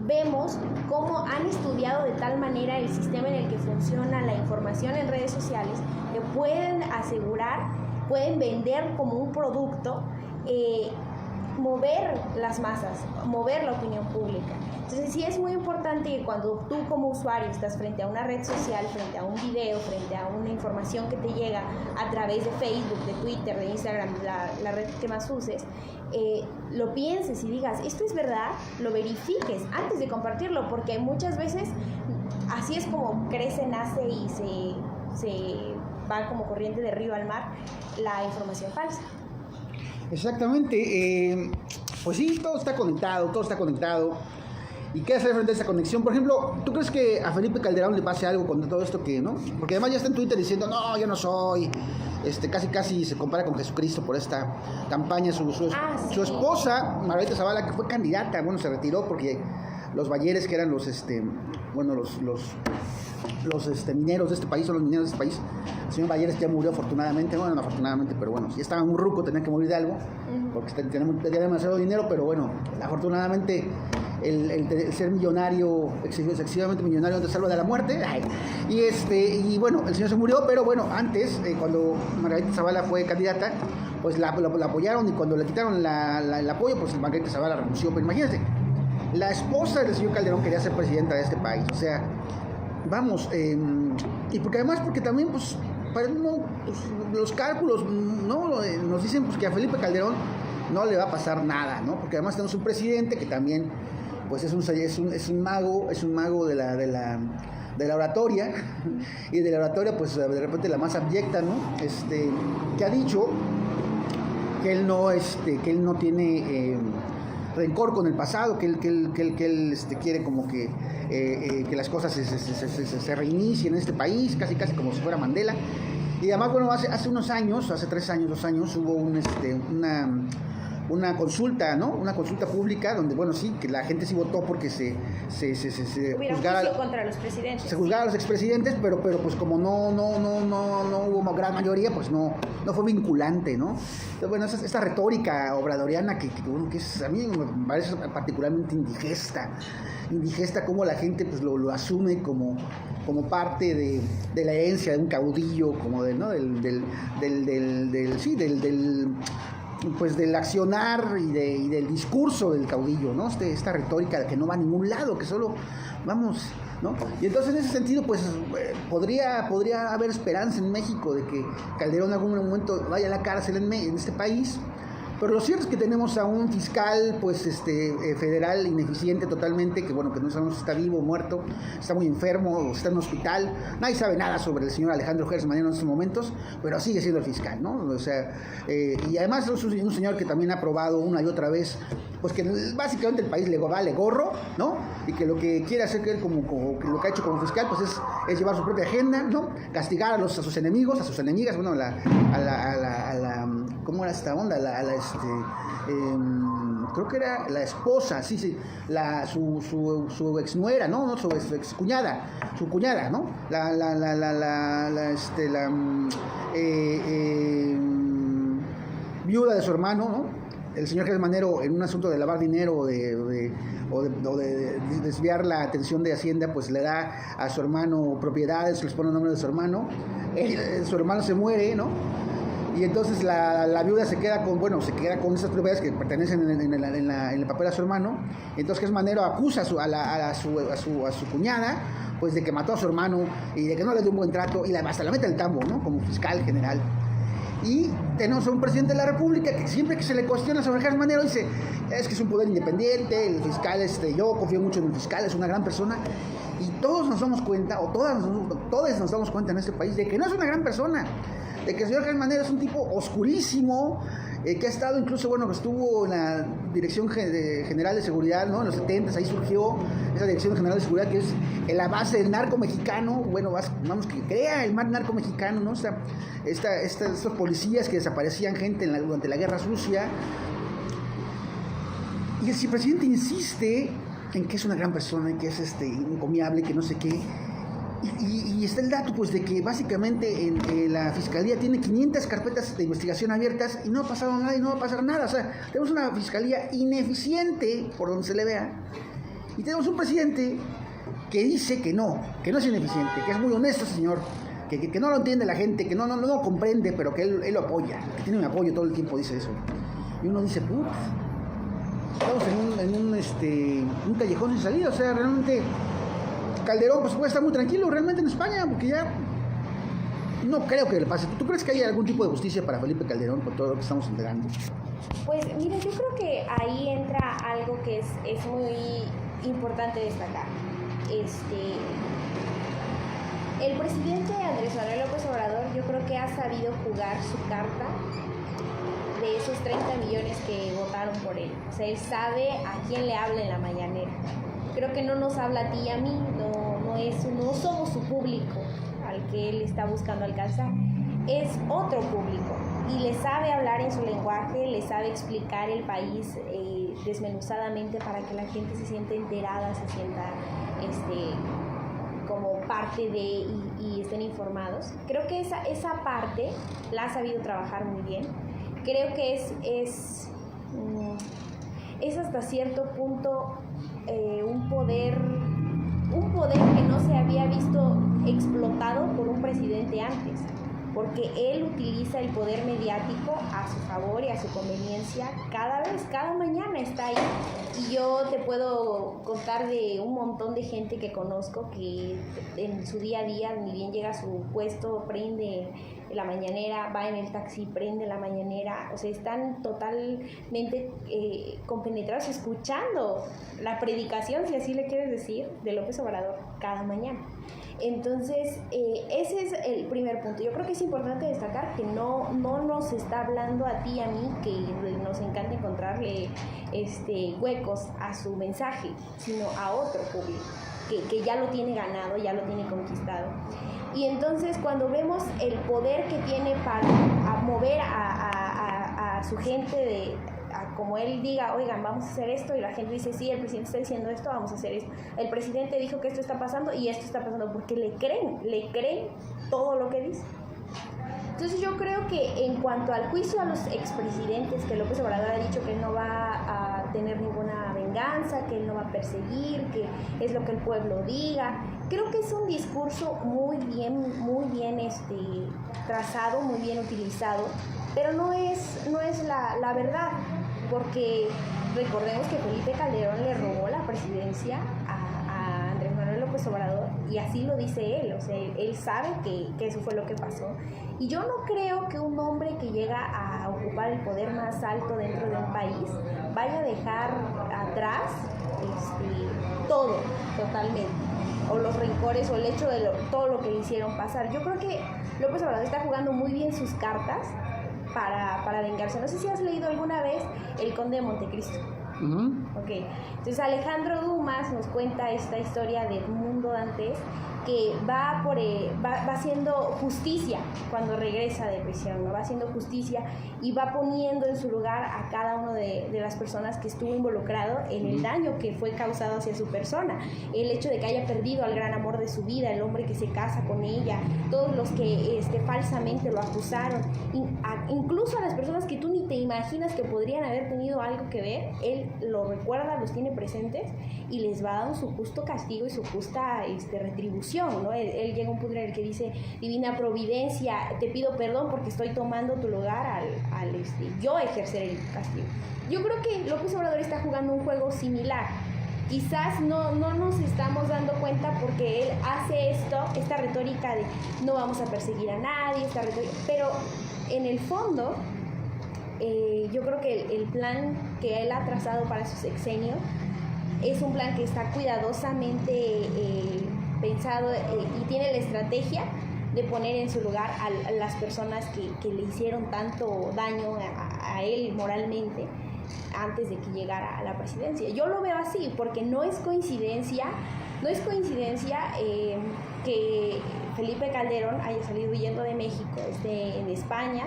vemos cómo han estudiado de tal manera el sistema en el que funciona la información en redes sociales que pueden asegurar, pueden vender como un producto, mover las masas, mover la opinión pública. Entonces sí es muy importante que cuando tú como usuario estás frente a una red social, frente a un video, frente a una información que te llega a través de Facebook, de Twitter, de Instagram, la red que más uses, lo pienses y digas, esto es verdad, lo verifiques antes de compartirlo, porque muchas veces así es como crece, nace y se va como corriente de río al mar la información falsa. Exactamente, pues sí, todo está conectado. ¿Y qué hacer frente a esa conexión? Por ejemplo, ¿tú crees que a Felipe Calderón le pase algo con todo esto que, no? Porque además ya está en Twitter diciendo, no, yo no soy, casi se compara con Jesucristo por esta campaña. Su esposa, Margarita Zavala, que fue candidata, bueno, se retiró porque los Bayeres, que eran los mineros de este país, son los mineros de este país. El señor Bayeres ya murió afortunadamente, bueno, no afortunadamente, pero bueno, si estaba muy ruco, tenía que morir de algo, porque tenía demasiado dinero, pero bueno, afortunadamente el ser millonario, excesivamente millonario, te salva de la muerte. Y bueno, el señor se murió, pero bueno, antes, cuando Margarita Zavala fue candidata, pues la apoyaron, y cuando le quitaron el apoyo, pues Margarita Zavala renunció. Pero imagínense, la esposa del señor Calderón quería ser presidenta de este país, o sea, vamos, y porque también, pues, los cálculos, ¿no? Nos dicen pues que a Felipe Calderón no le va a pasar nada, ¿no? Porque además tenemos un presidente que también, pues, es un mago de la oratoria, y de la oratoria, pues, de repente la más abyecta, ¿no? Que ha dicho que él no tiene rencor con el pasado, que él quiere como que las cosas se reinicien en este país, casi como si fuera Mandela. Y además, bueno, hace unos años, hace 2 años, hubo una consulta, ¿no? Una consulta pública donde, bueno, sí, que la gente sí votó porque se juzgara contra los presidentes. Se juzgara a los expresidentes, pero pues como no hubo gran mayoría, pues no fue vinculante, ¿no? Entonces, bueno, esta retórica obradoriana que a mí me parece particularmente indigesta, como la gente pues lo asume como parte de la herencia de un caudillo, como pues del accionar y del discurso del caudillo, ¿no? Esta retórica que no va a ningún lado, que solo vamos, ¿no? Y entonces en ese sentido, pues podría haber esperanza en México de que Calderón en algún momento vaya a la cárcel en este país. Pero lo cierto es que tenemos a un fiscal, pues, federal ineficiente totalmente, que bueno, que no sabemos si está vivo o muerto, está muy enfermo, o está en un hospital. Nadie sabe nada sobre el señor Alejandro Gertz Manero en estos momentos, pero sigue siendo el fiscal, ¿no? O sea, y además es un señor que también ha probado una y otra vez pues que básicamente el país le vale gorro, ¿no? Y que lo que quiere hacer que él como que lo que ha hecho como fiscal, pues es llevar su propia agenda, ¿no? Castigar a sus enemigos, a sus enemigas, bueno, ¿cómo era esta onda? Creo que era la esposa, sí, su exnuera, ¿no? No, su excuñada, su cuñada, ¿no? Viuda de su hermano, ¿no? El señor Gertz Manero, en un asunto de lavar dinero o de desviar la atención de Hacienda, pues le da a su hermano propiedades, les pone el nombre de su hermano. Su hermano se muere, ¿no? Y entonces la viuda se queda con esas propiedades que pertenecen en el papel a su hermano. Entonces Gertz Manero acusa a su cuñada, pues de que mató a su hermano y de que no le dio un buen trato, y hasta la mete al tambo, ¿no? Como fiscal general. Y tenemos a un presidente de la República que siempre que se le cuestiona sobre Gertz Manero dice, es que es un poder independiente, el fiscal, yo confío mucho en el fiscal, es una gran persona. Y todos nos damos cuenta, o todos nos damos cuenta en este país, de que no es una gran persona, de que el señor Gertz Manero es un tipo oscurísimo, que ha estado incluso, que estuvo en la Dirección General de Seguridad, ¿no? En los 70s, ahí surgió esa Dirección General de Seguridad, que es la base del narco mexicano, vamos, que crea el narco mexicano, ¿no? Estos policías que desaparecían gente durante la Guerra Sucia. Y el presidente insiste en que es una gran persona, en que es encomiable, que no sé qué. Y está el dato, pues, de que básicamente la Fiscalía tiene 500 carpetas de investigación abiertas y no ha pasado nada y no va a pasar nada. O sea, tenemos una Fiscalía ineficiente, por donde se le vea, y tenemos un presidente que dice que no es ineficiente, que es muy honesto ese señor, que no lo entiende la gente, que no lo comprende, pero que él lo apoya, que tiene un apoyo todo el tiempo, dice eso. Y uno dice, estamos en un callejón sin salida. O sea, realmente Calderón pues puede estar muy tranquilo realmente en España, porque ya no creo que le pase. ¿Tú crees que hay algún tipo de justicia para Felipe Calderón por todo lo que estamos enterando? Pues mira, yo creo que ahí entra algo que es muy importante destacar. El presidente Andrés Manuel López Obrador, yo creo que ha sabido jugar su carta de esos 30 millones que votaron por él. O sea, él sabe a quién le habla en la mañanera. Creo que no nos habla a ti y a mí, no somos su público al que él está buscando alcanzar. Es otro público y le sabe hablar en su lenguaje, le sabe explicar el país desmenuzadamente para que la gente se sienta enterada, se sienta como parte de y estén informados. Creo que esa parte la ha sabido trabajar muy bien. Creo que es hasta cierto punto un poder que no se había visto explotado por un presidente antes, porque él utiliza el poder mediático a su favor y a su conveniencia cada mañana está ahí. Y yo te puedo contar de un montón de gente que conozco que en su día a día, ni bien llega a su puesto, prende la mañanera, va en el taxi, prende la mañanera, o sea, están totalmente compenetrados escuchando la predicación, si así le quieres decir, de López Obrador cada mañana. Entonces, ese es el primer punto. Yo creo que es importante destacar que no nos está hablando a ti y a mí, que nos encanta encontrarle huecos a su mensaje, sino a otro público que ya lo tiene ganado, ya lo tiene conquistado. Y entonces, cuando vemos el poder que tiene para mover a su gente como él diga, oigan, vamos a hacer esto, y la gente dice, sí, el presidente está diciendo esto, vamos a hacer esto. El presidente dijo que esto está pasando y esto está pasando, porque le creen todo lo que dice. Entonces yo creo que en cuanto al juicio a los expresidentes, que López Obrador ha dicho que él no va a tener ninguna venganza, que él no va a perseguir, que es lo que el pueblo diga, creo que es un discurso muy bien trazado, muy bien utilizado, pero no es la verdad, porque recordemos que Felipe Calderón le robó la presidencia a Andrés Manuel López Obrador, y así lo dice él, o sea, él sabe que eso fue lo que pasó. Y yo no creo que un hombre que llega a ocupar el poder más alto dentro de un país vaya a dejar atrás todo, totalmente, o los rencores, o el hecho de todo lo que le hicieron pasar. Yo creo que López Obrador está jugando muy bien sus cartas para vengarse. No sé si has leído alguna vez El Conde de Montecristo. Ok, entonces Alejandro Dumas nos cuenta esta historia de Edmundo Dantes, que va haciendo justicia cuando regresa de prisión, ¿no? Va haciendo justicia y va poniendo en su lugar a cada uno de las personas que estuvo involucrado en el daño que fue causado hacia su persona. El hecho de que haya perdido al gran amor de su vida, el hombre que se casa con ella, todos los que falsamente lo acusaron, incluso a las personas que tú ni te imaginas que podrían haber tenido algo que ver, él lo recuerda, los tiene presentes y les va dando su justo castigo y su justa retribución, ¿no? Él llega a un punto en el que dice: divina providencia, te pido perdón porque estoy tomando tu lugar al yo ejercer el castigo. Yo creo que López Obrador está jugando un juego similar. Quizás no nos estamos dando cuenta porque él hace esta retórica de no vamos a perseguir a nadie, pero en el fondo yo creo que el plan que él ha trazado para su sexenio es un plan que está cuidadosamente pensado y tiene la estrategia de poner en su lugar a las personas que le hicieron tanto daño a él moralmente antes de que llegara a la presidencia. Yo lo veo así porque no es coincidencia que Felipe Calderón haya salido huyendo de México, esté en España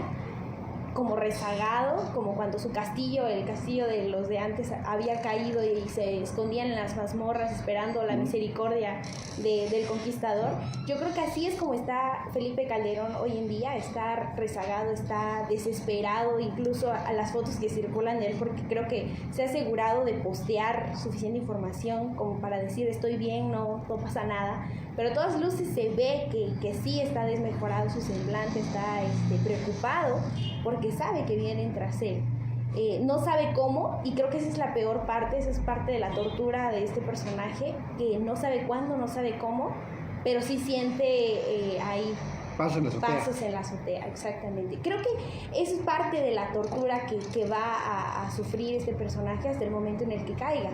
como rezagado, como cuando su castillo, el castillo de los de antes, había caído y se escondían en las mazmorras esperando la misericordia del conquistador. Yo creo que así es como está Felipe Calderón hoy en día, está rezagado, está desesperado, incluso a las fotos que circulan de él, porque creo que se ha asegurado de postear suficiente información como para decir estoy bien, no pasa nada, pero a todas luces se ve que sí está desmejorado su semblante, está preocupado porque sabe que vienen tras él. No sabe cómo, y creo que esa es la peor parte, esa es parte de la tortura de este personaje, que no sabe cuándo, no sabe cómo, pero sí siente ahí pasos en la azotea, exactamente. Creo que eso es parte de la tortura que va a sufrir este personaje hasta el momento en el que caiga.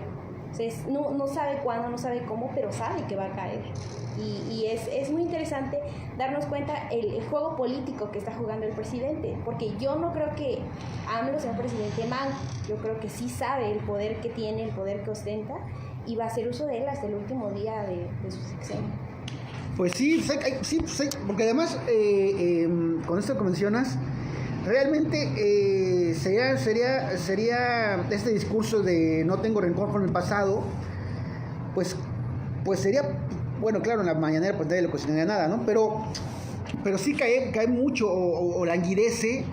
O sea, no sabe cuándo, no sabe cómo, pero sabe que va a caer. Y es muy interesante darnos cuenta el juego político que está jugando el presidente, porque yo no creo que AMLO sea un presidente manco. Yo creo que sí sabe el poder que tiene, el poder que ostenta, y va a hacer uso de él hasta el último día de su sexenio. Pues sí, porque además con esto que mencionas, realmente sería este discurso de no tengo rencor con el pasado, pues sería, bueno, claro, en la mañanera pues nadie le cuestionaría nada, ¿no? Pero sí cae mucho o languidece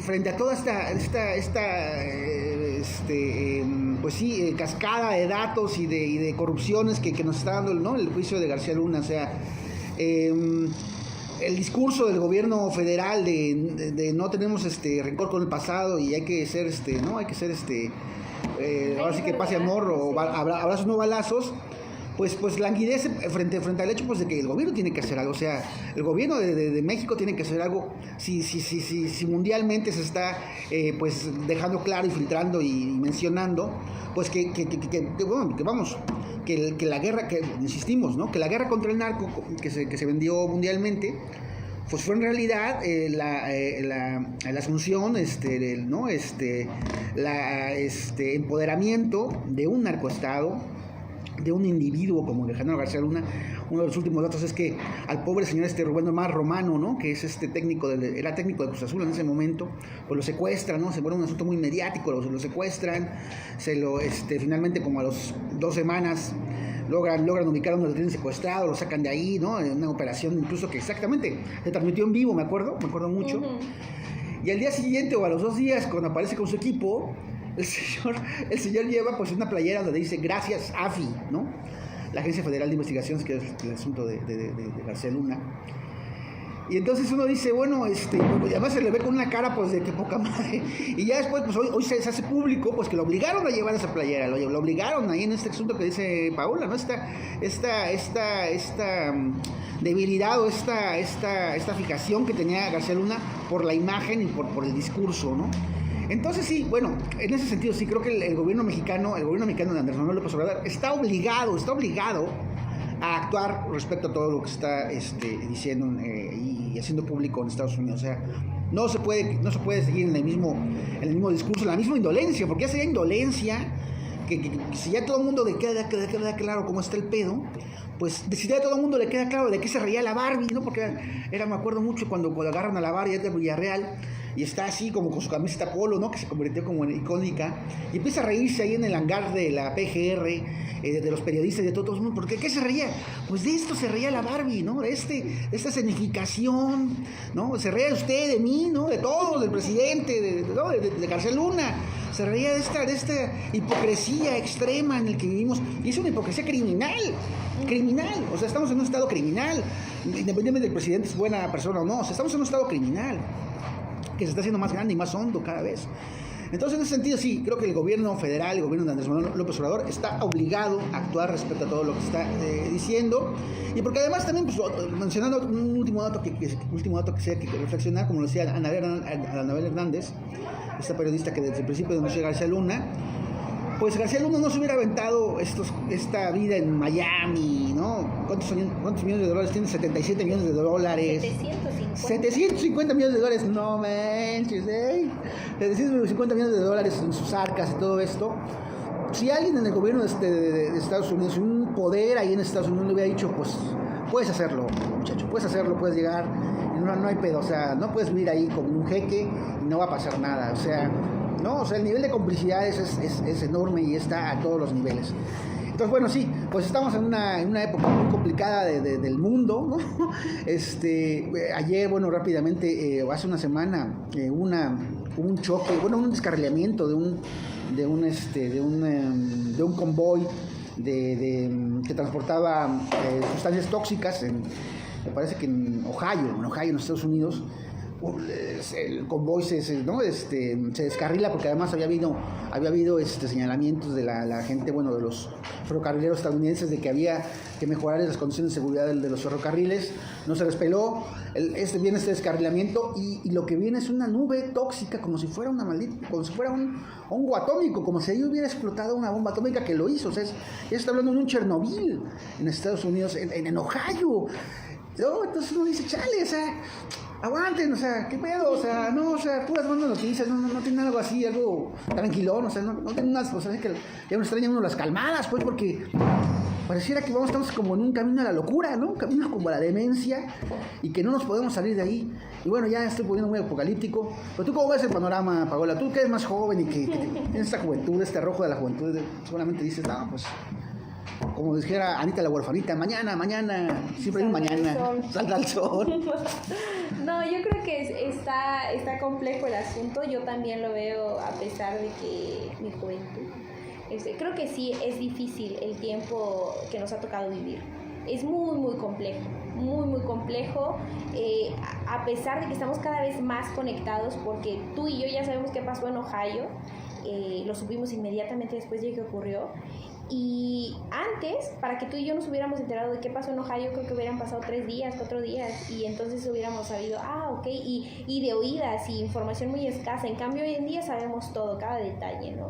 frente a toda pues sí, cascada de datos y de corrupciones que nos está dando, ¿no?, el juicio de García Luna. O sea, el discurso del gobierno federal de no tenemos rencor con el pasado y hay que ser ¿no? Hay que ser ahora sí que pase amor o abrazos no balazos, pues languidece frente al hecho pues de que el gobierno tiene que hacer algo. O sea, el gobierno de México tiene que hacer algo. Si mundialmente se está pues dejando claro y filtrando y mencionando pues que la guerra, que insistimos, ¿no?, que la guerra contra el narco que se vendió mundialmente pues fue en realidad la asunción, ¿no?, empoderamiento de un narcoestado, de un individuo como Alejandro García Luna. Uno de los últimos datos es que al pobre señor Rubén Omar Romano, ¿no?, que es era técnico de Cruz Azul en ese momento, pues lo secuestran, ¿no? Se vuelve un asunto muy mediático, lo secuestran, finalmente como a las 2 semanas logran ubicar a uno que lo tienen secuestrado, lo sacan de ahí, ¿no?, en una operación incluso que exactamente se transmitió en vivo, me acuerdo mucho. Uh-huh. Y al día siguiente o a los 2 días, cuando aparece con su equipo, el señor lleva pues una playera donde dice gracias AFI, ¿no?, la Agencia Federal de Investigaciones, que es el asunto de García Luna. Y entonces uno dice, bueno, además se le ve con una cara pues de que poca madre. Y ya después, pues hoy se hace público pues que lo obligaron a llevar esa playera, lo obligaron ahí en este asunto que dice Paola, ¿no? Esta debilidad o esta fijación que tenía García Luna por la imagen y por el discurso, ¿no? Entonces sí, bueno, en ese sentido sí creo que el gobierno mexicano de Andrés Manuel López Obrador está obligado a actuar respecto a todo lo que está diciendo y haciendo público en Estados Unidos. O sea, no se puede seguir en el mismo discurso, en la misma indolencia, porque ya sería indolencia que si ya todo el mundo le queda claro cómo está el pedo, pues si ya a todo el mundo le queda claro de qué se reía la Barbie, ¿no? Porque me acuerdo mucho cuando agarran a la Barbie de Villarreal y está así como con su camiseta polo, ¿no? Que se convirtió como en icónica, y empieza a reírse ahí en el hangar de la PGR, de los periodistas y de todo el mundo. ¿Por qué se reía? Pues de esto se reía la Barbie, ¿no? De esta escenificación, ¿no? Se reía usted de mí, ¿no? De todos, del presidente, de García Luna. Se reía de esta hipocresía extrema en el que vivimos, y es una hipocresía criminal, o sea, estamos en un estado criminal, independientemente del presidente es buena persona o no, o sea, estamos en un estado criminal, que se está haciendo más grande y más hondo cada vez. Entonces, en ese sentido, sí, creo que el gobierno federal, el gobierno de Andrés Manuel López Obrador, está obligado a actuar respecto a todo lo que está diciendo, y porque además también, pues, mencionando un último dato que sea que reflexionar, como lo decía Anabel Hernández, esta periodista que desde el principio denunció a García Luna, pues García Luna no se hubiera aventado esta vida en Miami, ¿no? ¿Cuántos millones de dólares tiene? 77 millones de dólares. 750 millones de dólares, no manches, 750 millones de dólares en sus arcas y todo esto. Si alguien en el gobierno de Estados Unidos, un poder ahí en Estados Unidos le hubiera dicho, pues, puedes hacerlo, muchacho, puedes llegar, no hay pedo, o sea, no puedes vivir ahí como un jeque y no va a pasar nada, o sea, ¿no? O sea, el nivel de complicidad es enorme y está a todos los niveles. Entonces, bueno, sí, pues estamos en una época muy complicada del mundo, ¿no? Ayer, bueno, rápidamente, hace una semana, un choque, bueno, un descarrilamiento de un convoy que transportaba sustancias tóxicas, me parece que en Ohio, en los Estados Unidos. El convoy se descarrila porque además había habido señalamientos de la gente, bueno, de los ferrocarrileros estadounidenses, de que había que mejorar las condiciones de seguridad de los ferrocarriles. No se despeló, viene este descarrilamiento y lo que viene es una nube tóxica, como si fuera un hongo atómico, como si ahí hubiera explotado una bomba atómica, que lo hizo. O sea, ya está hablando de un Chernobyl en Estados Unidos, en Ohio. ¿No? Entonces uno dice, chale, o sea, aguanten, o sea, ¿qué pedo? O sea, no, o sea, puras buenas noticias, no tienen algo así, algo tranquilón, o sea, no tienen unas, o sea, es que ya me extrañan uno las calmadas, pues, porque pareciera que estamos como en un camino a la locura, ¿no? Un camino como a la demencia, y que no nos podemos salir de ahí. Y bueno, ya estoy poniendo muy apocalíptico, pero tú, ¿cómo ves el panorama, Paola? Tú que eres más joven y que tienes esta juventud, este arrojo de la juventud, seguramente dices, no, pues, como dijera Anita la huerfanita, mañana, siempre hay un mañana, salta al sol. No, yo creo que está complejo el asunto. Yo también lo veo, a pesar de que mi juventud, creo que sí es difícil el tiempo que nos ha tocado vivir. Es muy, muy complejo, muy complejo, a pesar de que estamos cada vez más conectados, porque tú y yo ya sabemos qué pasó en Ohio, lo supimos inmediatamente después de que ocurrió. Y antes, para que tú y yo nos hubiéramos enterado de qué pasó en Ohio, creo que hubieran pasado 3 días, 4 días, y entonces hubiéramos sabido, ok, y de oídas y información muy escasa. En cambio, hoy en día sabemos todo, cada detalle, ¿no?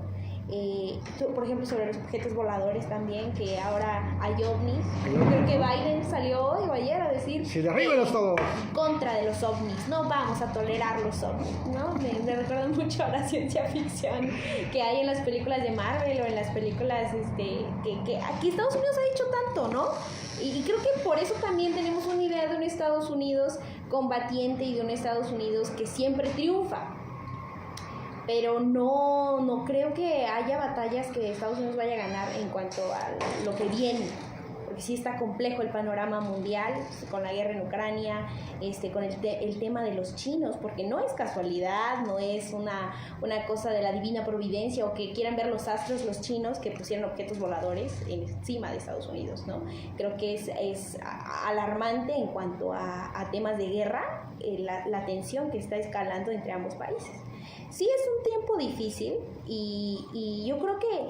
Por ejemplo, sobre los objetos voladores también, que ahora hay ovnis. Creo que Biden salió hoy o ayer a decir, sí, derríbelos todos, contra de los ovnis, no vamos a tolerar los ovnis, ¿no? Me recuerda mucho a la ciencia ficción que hay en las películas de Marvel o en las películas que aquí Estados Unidos ha dicho tanto, ¿no? Y creo que por eso también tenemos una idea de un Estados Unidos combatiente y de un Estados Unidos que siempre triunfa. Pero no creo que haya batallas que Estados Unidos vaya a ganar en cuanto a lo que viene, porque sí está complejo el panorama mundial, con la guerra en Ucrania, con el tema de los chinos, porque no es casualidad, no es una cosa de la divina providencia, o que quieran ver los astros los chinos que pusieron objetos voladores encima de Estados Unidos, ¿no? Creo que es alarmante en cuanto a temas de guerra, la tensión que está escalando entre ambos países. Sí, es un tiempo difícil y yo creo que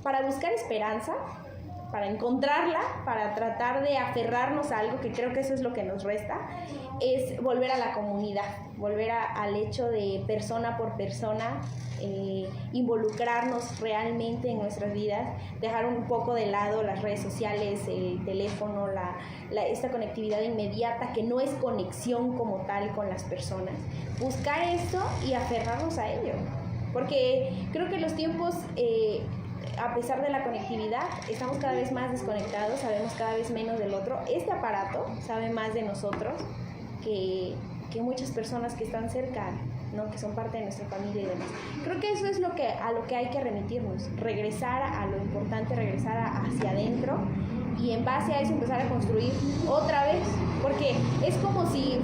para buscar esperanza para encontrarla, para tratar de aferrarnos a algo, que creo que eso es lo que nos resta, es volver a la comunidad, volver al hecho de persona por persona, involucrarnos realmente en nuestras vidas, dejar un poco de lado las redes sociales, el teléfono, esta conectividad inmediata que no es conexión como tal con las personas. Buscar esto y aferrarnos a ello, porque creo que los tiempos, a pesar de la conectividad, estamos cada vez más desconectados, sabemos cada vez menos del otro. Este aparato sabe más de nosotros que muchas personas que están cerca, ¿no? Que son parte de nuestra familia y demás. Creo que eso es a lo que hay que remitirnos, regresar a lo importante, regresar hacia adentro y en base a eso empezar a construir otra vez, porque es como si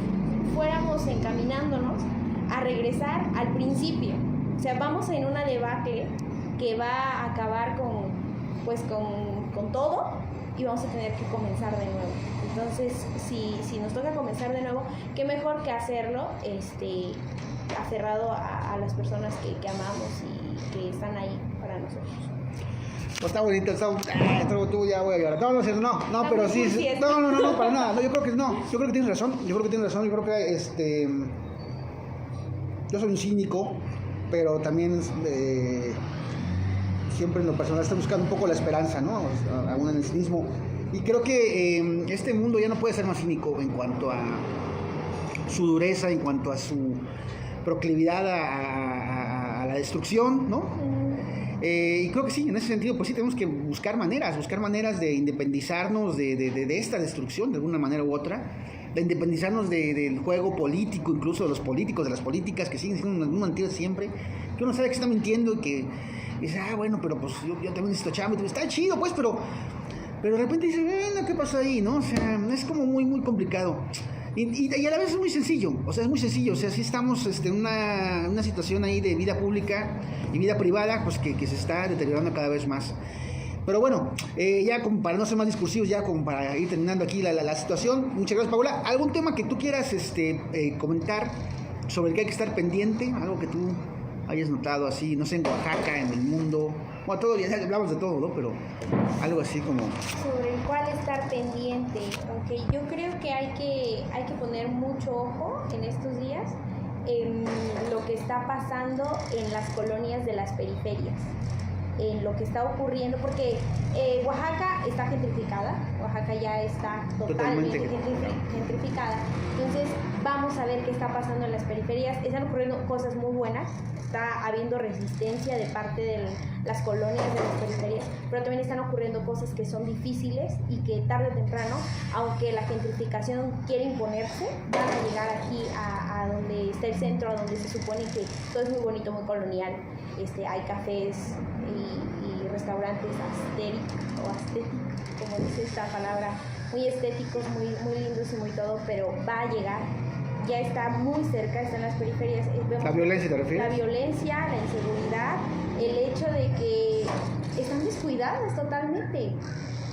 fuéramos encaminándonos a regresar al principio. O sea, vamos en una debacle que va a acabar con todo y vamos a tener que comenzar de nuevo. Entonces, si nos toca comenzar de nuevo, qué mejor que hacerlo aferrado a las personas que amamos y que están ahí para nosotros. Pues está bonito, tú ya voy a llorar. No, pero sí, no, para nada. No, yo creo que tienes razón, yo creo que yo soy un cínico, pero también siempre en lo personal estoy buscando un poco la esperanza, ¿no? Aún en el cinismo. Y creo que este mundo ya no puede ser más cínico en cuanto a su dureza, en cuanto a su proclividad a la destrucción, ¿no? Y creo que sí, en ese sentido, pues sí tenemos que buscar maneras de independizarnos de esta destrucción, de alguna manera u otra, de independizarnos del juego político, incluso de los políticos, de las políticas que siguen siendo un mentiras siempre, que uno sabe que está mintiendo y que dice, bueno, pero pues yo también necesito chamba, está chido, pues, pero de repente dice, bueno, ¿qué pasó ahí, no? O sea, es como muy, muy complicado. Y a la vez es muy sencillo, o sea, sí estamos en una situación ahí de vida pública y vida privada, pues que se está deteriorando cada vez más. Pero bueno, ya como para no ser más discursivos, ya como para ir terminando aquí la situación, muchas gracias, Paula. ¿Algún tema que tú quieras comentar sobre el que hay que estar pendiente? Algo que tú hayas notado así, no sé, en Oaxaca, en el mundo. Bueno, todo, ya hablamos de todo, ¿no? Pero algo así como... Sobre el cual estar pendiente. Ok, yo creo que hay que poner mucho ojo en estos días en lo que está pasando en las colonias de las periferias, en lo que está ocurriendo, porque Oaxaca está gentrificada, Oaxaca ya está totalmente gentrificada. Entonces vamos a ver qué está pasando en las periferias. Están ocurriendo cosas muy buenas, está habiendo resistencia de parte de las colonias de las periferias, pero también están ocurriendo cosas que son difíciles y que tarde o temprano, aunque la gentrificación quiere imponerse, van a llegar aquí a donde está el centro, a donde se supone que todo es muy bonito, muy colonial. Hay cafés y restaurantes aesthetic, como dice esta palabra, muy estéticos, muy, muy lindos y muy todo, pero va a llegar, ya está muy cerca, está en las periferias. ¿La violencia te refieres? La violencia, la inseguridad, el hecho de que están descuidadas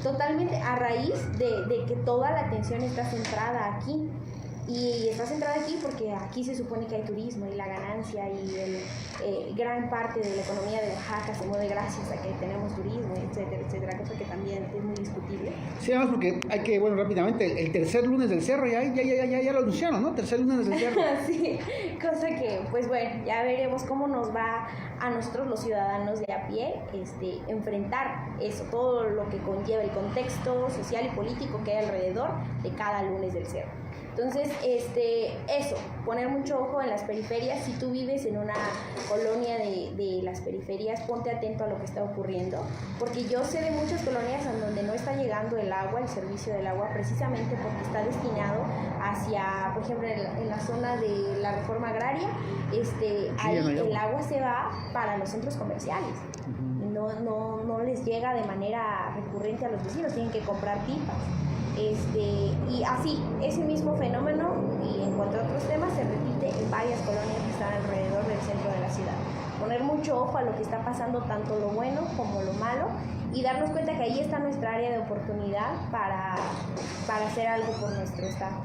totalmente a raíz de que toda la atención está centrada aquí. Y está centrada aquí porque aquí se supone que hay turismo y la ganancia y gran parte de la economía de Oaxaca se mueve gracias a que tenemos turismo, etcétera, cosa que también es muy discutible. Sí, además porque hay que, rápidamente, el tercer lunes del cerro ya lo anunciaron, ¿no? Tercer lunes del cerro. Sí, cosa que, pues bueno, ya veremos cómo nos va a nosotros los ciudadanos de a pie enfrentar eso, todo lo que conlleva el contexto social y político que hay alrededor de cada lunes del cerro. Entonces, eso, poner mucho ojo en las periferias. Si tú vives en una colonia de las periferias, ponte atento a lo que está ocurriendo, porque yo sé de muchas colonias en donde no está llegando el agua, el servicio del agua, precisamente porque está destinado hacia, por ejemplo, en la zona de la reforma agraria, ahí el agua se va para los centros comerciales. No les llega de manera recurrente a los vecinos, tienen que comprar pipas. Y así, ese mismo fenómeno, y en cuanto a otros temas, se repite en varias colonias que están alrededor del centro de la ciudad. Poner mucho ojo a lo que está pasando, tanto lo bueno como lo malo, y darnos cuenta que ahí está nuestra área de oportunidad para hacer algo por nuestro estado.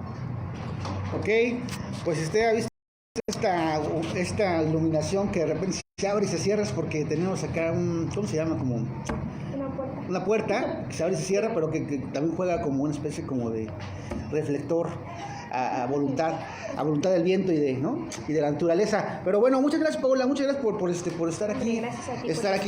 Ok, pues ha visto esta iluminación que de repente se abre y se cierra, porque tenemos acá ¿cómo se llama? Como... Una puerta. una puerta que se abre y se cierra, pero que también juega como una especie como de reflector a voluntad del viento y de la naturaleza. Pero bueno, muchas gracias, Paola, muchas gracias por estar aquí,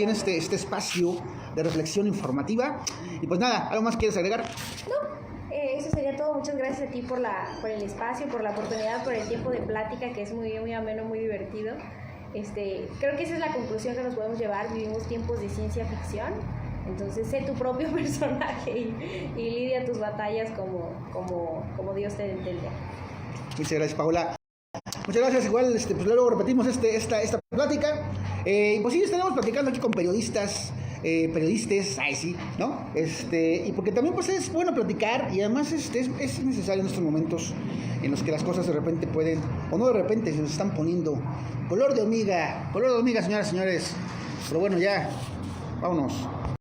en este espacio de reflexión informativa. Y pues nada, ¿algo más quieres agregar? No, eso sería todo. Muchas gracias a ti por el espacio, por la oportunidad, por el tiempo de plática, que es muy, muy ameno, muy divertido. Creo que esa es la conclusión que nos podemos llevar. Vivimos tiempos de ciencia ficción, entonces sé tu propio personaje y lidia tus batallas como Dios te entiende. Muchas gracias, Paola. Muchas gracias. Igual, pues luego repetimos esta plática. Y pues sí, estaremos platicando aquí con periodistas, ay sí, ¿no? Y porque también pues es bueno platicar, y además es necesario en estos momentos en los que las cosas de repente pueden, o no de repente, se nos están poniendo color de hormiga, señoras y señores. Pero bueno, ya, vámonos.